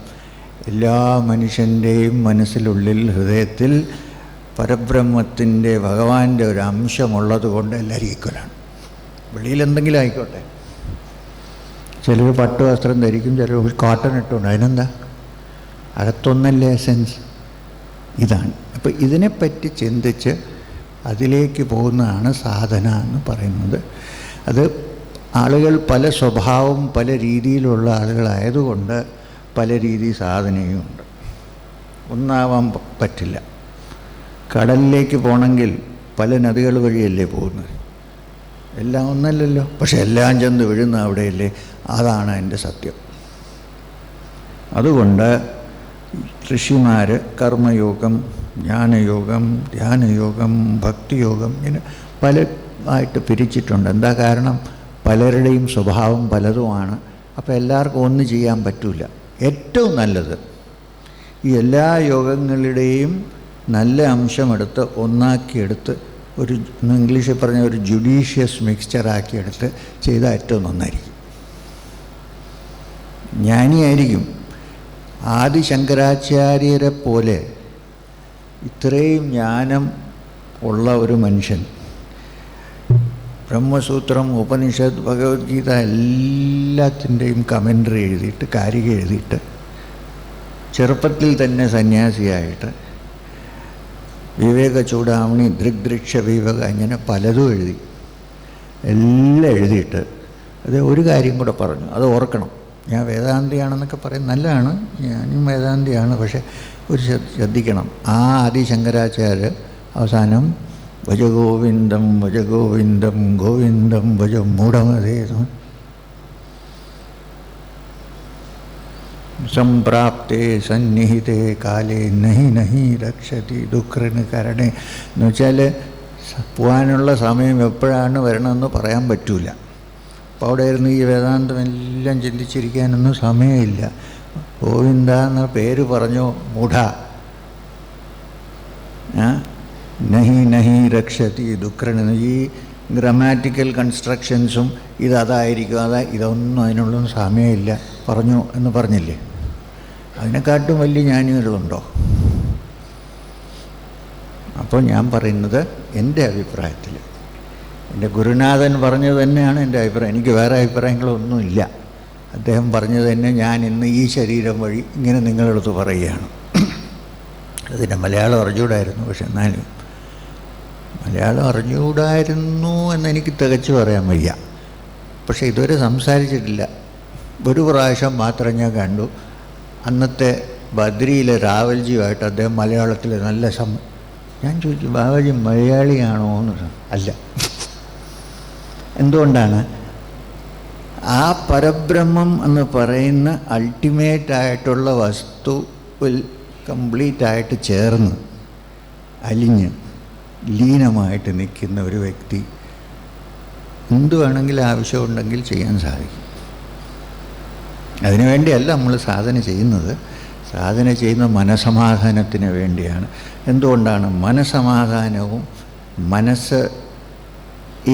എല്ലാ മനുഷ്യൻ്റെയും മനസ്സിലുള്ളിൽ, ഹൃദയത്തിൽ പരബ്രഹ്മത്തിൻ്റെ, ഭഗവാന്റെ ഒരു അംശമുള്ളത് കൊണ്ട് എല്ലാവരും ഈക്വലാണ്. വെളിയിൽ എന്തെങ്കിലും ആയിക്കോട്ടെ, ചിലർ പട്ട് വസ്ത്രം ധരിക്കും, ചിലർ കോട്ടൺ ഇട്ടുണ്ട്, അതിനെന്താ? അകത്തൊന്നല്ലേ എസെൻസ്. ഇതാണ്. അപ്പോൾ ഇതിനെപ്പറ്റി ചിന്തിച്ച് അതിലേക്ക് പോകുന്നതാണ് സാധന എന്ന് പറയുന്നത്. അത് ആളുകൾ പല സ്വഭാവം, പല രീതിയിലുള്ള ആളുകളായതുകൊണ്ട് പല രീതി സാധനയുമുണ്ട്. ഒന്നാവാൻ പറ്റില്ല. കടലിലേക്ക് പോകണമെങ്കിൽ പല നദികൾ വഴിയല്ലേ പോകുന്നത്? എല്ലാം ഒന്നല്ലല്ലോ. പക്ഷെ എല്ലാം ചെന്ന് വീഴുന്ന അവിടെയല്ലേ? അതാണ് എൻ്റെ സത്യം. അതുകൊണ്ട് ഋഷിമാർ കർമ്മയോഗം, ജ്ഞാനയോഗം, ധ്യാനയോഗം, ഭക്തിയോഗം ഇങ്ങനെ പല ആയിട്ട് പിരിച്ചിട്ടുണ്ട്. എന്താ കാരണം? പലരുടെയും സ്വഭാവം പലതുമാണ്. അപ്പോൾ എല്ലാവർക്കും ഒന്നും ചെയ്യാൻ പറ്റില്ല. ഏറ്റവും നല്ലത് ഈ എല്ലാ യോഗങ്ങളുടെയും നല്ല അംശമെടുത്ത് ഒന്നാക്കിയെടുത്ത് ഒരു, ഇംഗ്ലീഷിൽ പറഞ്ഞ ഒരു ജുഡീഷ്യസ് മിക്സ്ചറാക്കിയെടുത്ത് ചെയ്താൽ ഏറ്റവും നന്നായിരിക്കും, ജ്ഞാനിയായിരിക്കും. ആദി ശങ്കരാചാര്യരെ പോലെ ഇത്രയും ജ്ഞാനം ഉള്ള ഒരു മനുഷ്യൻ ബ്രഹ്മസൂത്രം, ഉപനിഷത്ത്, ഭഗവത്ഗീത എല്ലാത്തിൻ്റെയും കമൻ്ററി എഴുതിയിട്ട്, കാരിക എഴുതിയിട്ട്, ചെറുപ്പത്തിൽ തന്നെ സന്യാസിയായിട്ട് വിവേക ചൂടാമണി, ദൃഗ്ദൃക്ഷ വിവേക, ഇങ്ങനെ പലതും എഴുതി, എല്ലാം എഴുതിയിട്ട് അത് ഒരു കാര്യം കൂടെ പറഞ്ഞു, അത് ഓർക്കണം. ഞാൻ വേദാന്തിയാണെന്നൊക്കെ പറയും, നല്ലതാണ്, ഞാനും വേദാന്തിയാണ്. പക്ഷേ ഒരു ശ്രദ്ധിക്കണം, ആ ആദിശങ്കരാചാര്യ അവസാനം ഭജഗോവിന്ദം ഭജഗോവിന്ദം ഗോവിന്ദം ഭജ മൂഢമതേ സംപ്രാപ്തേ സന്നിഹിതേ കാലേ നഹി നഹി രക്ഷതി ദുഃഖന് കരണേ എന്ന് വെച്ചാൽ പോകാനുള്ള സമയം എപ്പോഴാണ് വരണമെന്ന് പറയാൻ പറ്റൂല. അപ്പോൾ അവിടെ ഇരുന്ന് ഈ വേദാന്തം എല്ലാം ചിന്തിച്ചിരിക്കാനൊന്നും സമയമില്ല. ഗോവിന്ദ എന്ന പേര് പറഞ്ഞു മൂഢ, നഹി നഹി രക്ഷതി ദുഃഖന്. ഈ ഗ്രാമാറ്റിക്കൽ കൺസ്ട്രക്ഷൻസും ഇതായിരിക്കും, ഇതൊന്നും അതിനുള്ളൊന്നും സമയമില്ല പറഞ്ഞു എന്ന് പറഞ്ഞില്ലേ? അതിനെക്കാട്ടും വലിയ ജ്ഞാനികളുണ്ടോ? അപ്പോൾ ഞാൻ പറയുന്നത് എൻ്റെ അഭിപ്രായത്തിൽ, എൻ്റെ ഗുരുനാഥൻ പറഞ്ഞത് തന്നെയാണ് എൻ്റെ അഭിപ്രായം. എനിക്ക് വേറെ അഭിപ്രായങ്ങളൊന്നുമില്ല. അദ്ദേഹം പറഞ്ഞത് തന്നെ ഞാൻ ഇന്ന് ഈ ശരീരം വഴി ഇങ്ങനെ നിങ്ങളെടുത്ത് പറയുകയാണ്. അതിൻ്റെ മലയാളം അറിഞ്ഞുകൂടായിരുന്നു, പക്ഷെ എന്നാലും മലയാളം അറിഞ്ഞുകൂടായിരുന്നു എന്നെനിക്ക് തികച്ചു പറയാൻ വയ്യ. പക്ഷേ ഇതുവരെ സംസാരിച്ചിട്ടില്ല. ഒരു പ്രാവശ്യം മാത്രം ഞാൻ കണ്ടു. അന്നത്തെ ബദ്രിയിലെ രാവൽജിയുമായിട്ട് അദ്ദേഹം മലയാളത്തിൽ നല്ല ഞാൻ ചോദിച്ചു, ബാബാജി മലയാളിയാണോ എന്ന്. അല്ല. എന്തുകൊണ്ടാണ്? ആ പരബ്രഹ്മം എന്ന് പറയുന്ന അൾട്ടിമേറ്റായിട്ടുള്ള വസ്തുവിൽ കംപ്ലീറ്റായിട്ട് ചേർന്ന് അലിഞ്ഞ് ലീനമായിട്ട് നിൽക്കുന്ന ഒരു വ്യക്തി എന്തു വേണമെങ്കിലും ആവശ്യമുണ്ടെങ്കിൽ ചെയ്യാൻ സാധിക്കും. അതിനുവേണ്ടിയല്ല നമ്മൾ സാധന ചെയ്യുന്നത്. സാധന ചെയ്യുന്ന മനസമാധാനത്തിന് വേണ്ടിയാണ്. എന്തുകൊണ്ടാണ്? മനസമാധാനവും, മനസ്സ്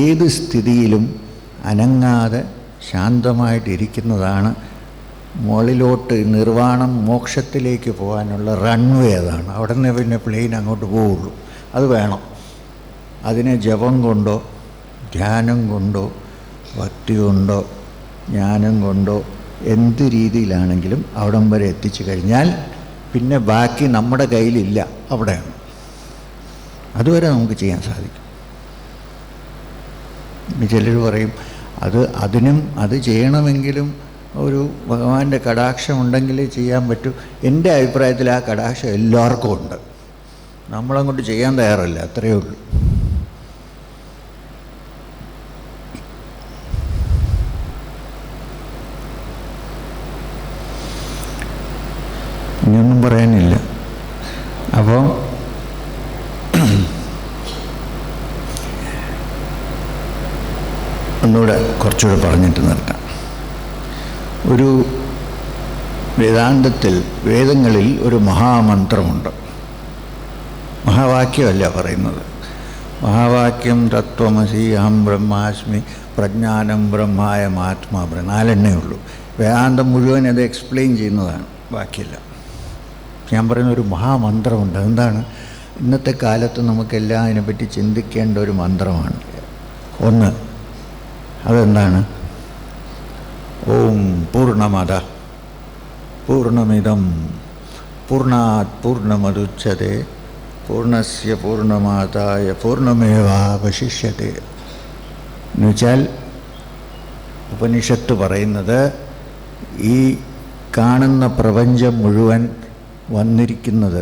ഏത് സ്ഥിതിയിലും അനങ്ങാതെ ശാന്തമായിട്ടിരിക്കുന്നതാണ് മുകളിലോട്ട് നിർവ്വാണം, മോക്ഷത്തിലേക്ക് പോകാനുള്ള റൺവേ. അതാണ്. അവിടെ നിന്ന് പിന്നെ പ്ലെയിൻ അങ്ങോട്ട് പോവുള്ളൂ. അത് വേണം. അതിനെ ജപം കൊണ്ടോ ധ്യാനം കൊണ്ടോ ഭക്തി കൊണ്ടോ ജ്ഞാനം കൊണ്ടോ എന്ത് രീതിയിലാണെങ്കിലും അവിടം വരെ എത്തിച്ചു കഴിഞ്ഞാൽ പിന്നെ ബാക്കി നമ്മുടെ കയ്യിലില്ല, അവിടെയാണ്. അതുവരെ നമുക്ക് ചെയ്യാൻ സാധിക്കും. ചിലർ പറയും അത് ചെയ്യണമെങ്കിലും ഒരു ഭഗവാന്റെ കടാക്ഷം ഉണ്ടെങ്കിലേ ചെയ്യാൻ പറ്റൂ. എൻ്റെ അഭിപ്രായത്തിൽ ആ കടാക്ഷം എല്ലാവർക്കും ഉണ്ട്, നമ്മളങ്ങോട്ട് ചെയ്യാൻ തയ്യാറല്ല, അത്രയേ ഉള്ളൂ. ഇനിയൊന്നും പറയാനില്ല. അപ്പോൾ ഒന്നുകൂടെ കുറച്ചുകൂടെ പറഞ്ഞിട്ട് നിർത്താം. ഒരു വേദാന്തത്തിൽ, വേദങ്ങളിൽ ഒരു മഹാമന്ത്രമുണ്ട്. മഹാവാക്യമല്ല പറയുന്നത്. മഹാവാക്യം തത്വമസി അഹം ബ്രഹ്മാസ്മി പ്രജ്ഞാനം ബ്രഹ്മായമാത്മാ, നാലെണ്ണേ ഉള്ളൂ. വേദാന്തം മുഴുവൻ അത് എക്സ്പ്ലെയിൻ ചെയ്യുന്നതാണ്, ബാക്കിയില്ല. ഞാൻ പറയുന്ന ഒരു മഹാമന്ത്രമുണ്ട്. എന്താണ്? ഇന്നത്തെ കാലത്ത് നമുക്കെല്ലാം അതിനെപ്പറ്റി ചിന്തിക്കേണ്ട ഒരു മന്ത്രമാണ്. ഒന്ന്, അതെന്താണ്? ഓം പൂർണ്ണമദ പൂർണ്ണമിദം പൂർണ്ണാത് പൂർണ്ണമുദച്യത്തെ പൂർണ്ണസ്യ പൂർണ്ണമാദായ പൂർണ്ണമേവാവശിഷ്യത്തെ. എന്നുവെച്ചാൽ ഉപനിഷത്ത് പറയുന്നത് ഈ കാണുന്ന പ്രപഞ്ചം മുഴുവൻ വന്നിരിക്കുന്നത്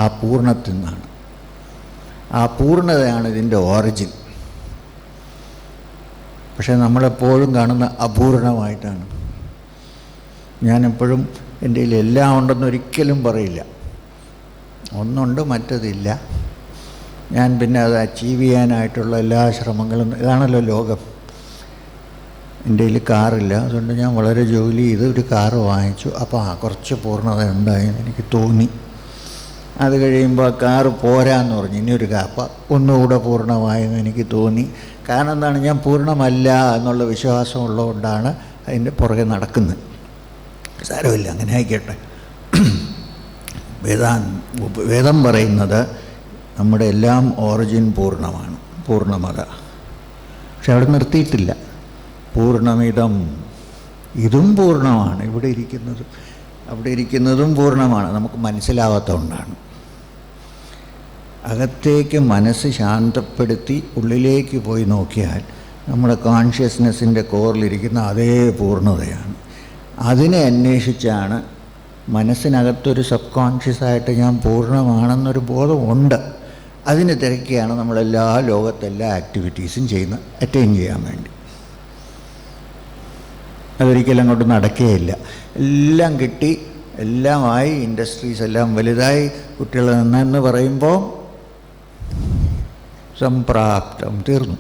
ആ പൂർണ്ണത്തിൽ നിന്നാണ്. ആ പൂർണ്ണതയാണ് ഇതിൻ്റെ ഓറിജിൻ. പക്ഷേ നമ്മളെപ്പോഴും കാണുന്ന അപൂർണമായിട്ടാണ്. ഞാനെപ്പോഴും എൻ്റെ കയ്യിൽ എല്ലാം ഉണ്ടെന്ന് ഒരിക്കലും പറയില്ല. ഒന്നുണ്ട്, മറ്റതില്ല. ഞാൻ പിന്നെ അത് അച്ചീവ് ചെയ്യാനായിട്ടുള്ള എല്ലാ ശ്രമങ്ങളും, ഇതാണല്ലോ ലോകം. എൻ്റെ കയ്യിൽ കാറില്ല, അതുകൊണ്ട് ഞാൻ വളരെ ജോലി ചെയ്ത് ഒരു കാറ് വാങ്ങിച്ചു. അപ്പോൾ കുറച്ച് പൂർണ്ണത ഉണ്ടായെന്ന് എനിക്ക് തോന്നി. അത് കഴിയുമ്പോൾ ആ കാറ് പോരാന്ന് പറഞ്ഞു, ഇനിയൊരു കാപ്പ ഒന്നുകൂടെ പൂർണ്ണമായെന്ന് എനിക്ക് തോന്നി. കാരണം എന്താണ്? ഞാൻ പൂർണ്ണമല്ല എന്നുള്ള വിശ്വാസം ഉള്ളതുകൊണ്ടാണ് അതിൻ്റെ പുറകെ നടക്കുന്നത്. സാരമില്ല, അങ്ങനെ ആയിക്കോട്ടെ. വേദം പറയുന്നത് നമ്മുടെ എല്ലാം ഓറിജിൻ പൂർണ്ണമാണ്, പൂർണ്ണമത. പക്ഷെ അവിടെ നിർത്തിയിട്ടില്ല. പൂർണ്ണമിതം, ഇതും പൂർണ്ണമാണ്. ഇവിടെ ഇരിക്കുന്നതും അവിടെ ഇരിക്കുന്നതും പൂർണ്ണമാണ്. നമുക്ക് മനസ്സിലാവാത്തതുകൊണ്ടാണ്. അകത്തേക്ക് മനസ്സ് ശാന്തപ്പെടുത്തി ഉള്ളിലേക്ക് പോയി നോക്കിയാൽ നമ്മുടെ കോൺഷ്യസ്നെസ്സിൻ്റെ കോറിലിരിക്കുന്ന അതേ പൂർണ്ണതയാണ്. അതിനെ അന്വേഷിച്ചാണ് മനസ്സിനകത്തൊരു സബ് കോൺഷ്യസായിട്ട് ഞാൻ പൂർണ്ണമാണെന്നൊരു ബോധമുണ്ട്. അതിന് തിരക്കിയാണ് നമ്മളെല്ലാ ലോകത്തെല്ലാ ആക്ടിവിറ്റീസും ചെയ്യുന്നത്, അറ്റൈൻ ചെയ്യാൻ വേണ്ടി. അതൊരിക്കലും അങ്ങോട്ട് നടക്കുകയില്ല. എല്ലാം കിട്ടി, എല്ലാമായി, ഇൻഡസ്ട്രീസ് എല്ലാം വലുതായി, കുട്ടികൾ നന്നെന്ന് പറയുമ്പോൾ സംപ്രാപ്തം, തീർന്നു,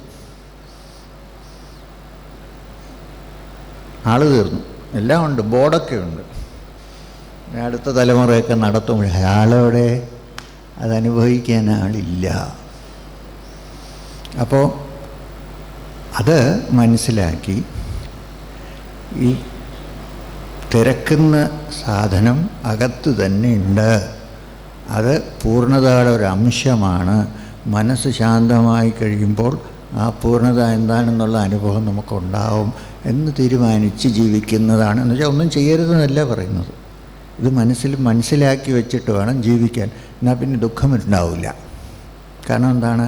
ആൾ തീർന്നു. എല്ലാം ഉണ്ട്, ബോർഡൊക്കെ ഉണ്ട്. അടുത്ത തലമുറയൊക്കെ നടത്തുമ്പോൾ അയാളവിടെ അതനുഭവിക്കാൻ ആളില്ല. അപ്പോൾ അത് മനസ്സിലാക്കി ഈ തിരക്കുന്ന സാധനം അകത്ത് തന്നെ ഉണ്ട്. അത് പൂർണ്ണതയുടെ ഒരു അംശമാണ്. മനസ്സ് ശാന്തമായി കഴിയുമ്പോൾ ആ പൂർണ്ണത എന്താണെന്നുള്ള അനുഭവം നമുക്കുണ്ടാവും എന്ന് തീരുമാനിച്ച് ജീവിക്കുന്നതാണ്. എന്ന് വെച്ചാൽ ഒന്നും ചെയ്യരുതെന്നല്ല പറയുന്നത്. ഇത് മനസ്സിലാക്കി വെച്ചിട്ട് വേണം ജീവിക്കാൻ. എന്നാൽ പിന്നെ ദുഃഖമുണ്ടാവില്ല. കാരണം എന്താണ്?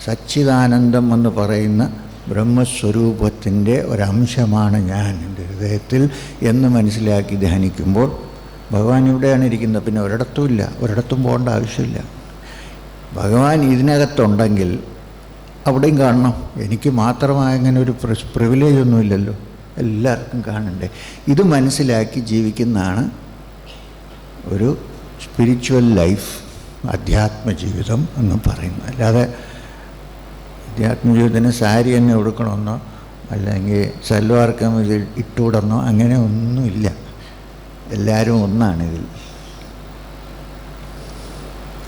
സച്ചിദാനന്ദം എന്ന് പറയുന്ന ബ്രഹ്മസ്വരൂപത്തിൻ്റെ ഒരംശമാണ് ഞാൻ എൻ്റെ ഹൃദയത്തിൽ എന്ന് മനസ്സിലാക്കി ധ്യാനിക്കുമ്പോൾ ഭഗവാൻ ഇവിടെയാണ് ഇരിക്കുന്നത്. പിന്നെ ഒരിടത്തുമില്ല, ഒരിടത്തും പോകേണ്ട ആവശ്യമില്ല. ഭഗവാൻ ഇതിനകത്തുണ്ടെങ്കിൽ അവിടെയും കാണണം. എനിക്ക് മാത്രമായ അങ്ങനെ ഒരു പ്രിവിലേജ് ഒന്നുമില്ലല്ലോ, എല്ലാവർക്കും കാണണ്ടേ. ഇത് മനസ്സിലാക്കി ജീവിക്കുന്നതാണ് ഒരു സ്പിരിച്വൽ ലൈഫ്, അധ്യാത്മജീവിതം എന്ന് പറയുന്നത്. അല്ലാതെ അധ്യാത്മജീവിതത്തിന് സാരി തന്നെ ഉടുക്കണമെന്നോ അല്ലെങ്കിൽ സൽവാർ കമീസ് ഇട്ടുവിടണോ അങ്ങനെ ഒന്നുമില്ല. എല്ലാവരും ഒന്നാണിതിൽ.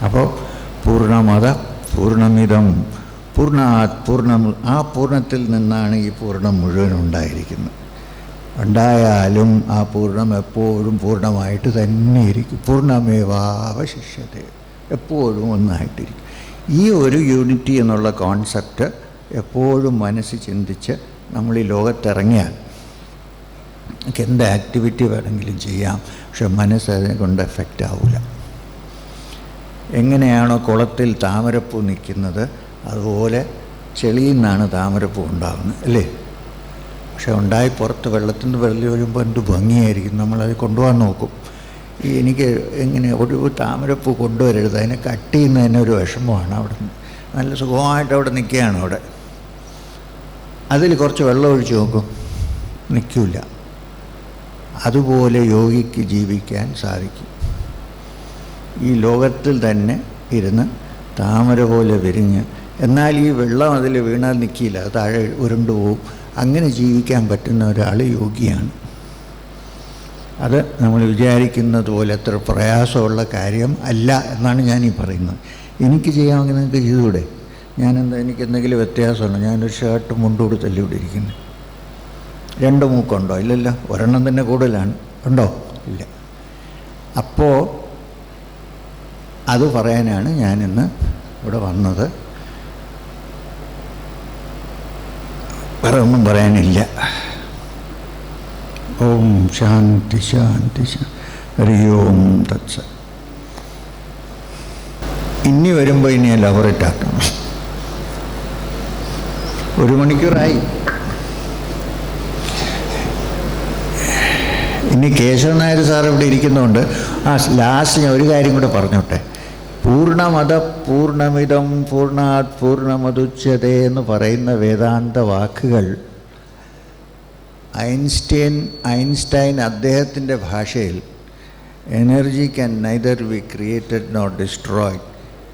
അപ്പോൾ പൂർണ്ണമത പൂർണ്ണമിതം പൂർണ്ണാത് പൂർണ്ണം, ആ പൂർണ്ണത്തിൽ നിന്നാണ് ഈ പൂർണ്ണം മുഴുവൻ ഉണ്ടായിരിക്കുന്നത്. ഉണ്ടായാലും ആ പൂർണ്ണം എപ്പോഴും പൂർണ്ണമായിട്ട് തന്നെ ഇരിക്കും. പൂർണ്ണമേവാവശിഷ്യത്തെ, എപ്പോഴും ഒന്നായിട്ടിരിക്കും. ഈ ഒരു യൂണിറ്റി എന്നുള്ള കോൺസെപ്റ്റ് എപ്പോഴും മനസ്സ് ചിന്തിച്ച് നമ്മൾ ഈ ലോകത്തിറങ്ങിയാൽ നമുക്ക് എന്ത് ആക്ടിവിറ്റി വേണമെങ്കിലും ചെയ്യാം. പക്ഷെ മനസ്സ് അതിനെ കൊണ്ട് എഫക്റ്റ് ആവില്ല. എങ്ങനെയാണോ കുളത്തിൽ താമരപ്പൂ നിൽക്കുന്നത് അതുപോലെ ചെളിയിൽ നിന്നാണ് താമരപ്പൂ ഉണ്ടാകുന്നത്, അല്ലേ? പക്ഷെ ഉണ്ടായി പുറത്ത് വെള്ളത്തിൽ നിന്ന് വെള്ളി വരുമ്പോൾ എന്ത് ഭംഗിയായിരിക്കും. നമ്മളത് കൊണ്ടുപോകാൻ നോക്കും. എനിക്ക് എങ്ങനെ ഒരു താമരപ്പൂ കൊണ്ടുവരരുത്, അതിനെ കട്ട് ചെയ്യുന്നതിന് ഒരു വിഷമമാണ്. അവിടെ നല്ല സുഖമായിട്ട് അവിടെ നിൽക്കുകയാണ്. അവിടെ അതിൽ കുറച്ച് വെള്ളം ഒഴിച്ച് നോക്കും, നിൽക്കില്ല. അതുപോലെ യോഗിക്ക് ജീവിക്കാൻ സാധിക്കും. ഈ ലോകത്തിൽ തന്നെ ഇരുന്ന് താമര പോലെ വിരിഞ്ഞ്, എന്നാൽ ഈ വെള്ളം അതിൽ വീണാൽ നിൽക്കില്ല, താഴെ ഉരുണ്ടു പോവും. അങ്ങനെ ജീവിക്കാൻ പറ്റുന്ന ഒരാൾ യോഗിയാണ്. അത് നമ്മൾ വിചാരിക്കുന്നത് പോലെ അത്ര പ്രയാസമുള്ള കാര്യം അല്ല എന്നാണ് ഞാനീ പറയുന്നത്. എനിക്ക് ചെയ്യാമെങ്കിൽ നിങ്ങൾക്ക് ചെയ്തുകൂടെ? എനിക്കെന്തെങ്കിലും വ്യത്യാസമുണ്ടോ? ഞാനൊരു ഷർട്ട് മുണ്ടുകൊടുത്തല്ലേ ഇവിടെ ഇരിക്കുന്നത്. 2 മൂക്കുണ്ടോ? ഇല്ലല്ലോ. ഒരെണ്ണം തന്നെ കൂടുതലാണ്. ഉണ്ടോ? ഇല്ല. അപ്പോൾ അത് പറയാനാണ് ഞാനിന്ന് ഇവിടെ വന്നത്. വേറെ ഒന്നും പറയാനില്ല. ഓം ശാന്തി ശാന്തി ഹരി ഓം തത്സ. ഇനി വരുമ്പോൾ ഇനി എലാബറേറ്റ് ആക്കണം. 1 മണിക്കൂറായി. ഇനി കേശവൻ നായർ സാർ ഇവിടെ ഇരിക്കുന്നതുകൊണ്ട് ലാസ്റ്റ് ഞാൻ ഒരു കാര്യം കൂടെ പറഞ്ഞോട്ടെ. പൂർണ്ണമത പൂർണ്ണമിതം പൂർണ്ണാത് പൂർണ്ണമതുച്യതേ എന്ന് പറയുന്ന വേദാന്ത വാക്കുകൾ ഐൻസ്റ്റൈൻ അദ്ദേഹത്തിൻ്റെ ഭാഷയിൽ energy can neither be created nor destroyed,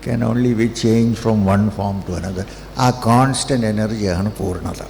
can only be change from one form to another. ആ കോൺസ്റ്റൻ്റ് എനർജിയാണ് പൂർണ്ണത.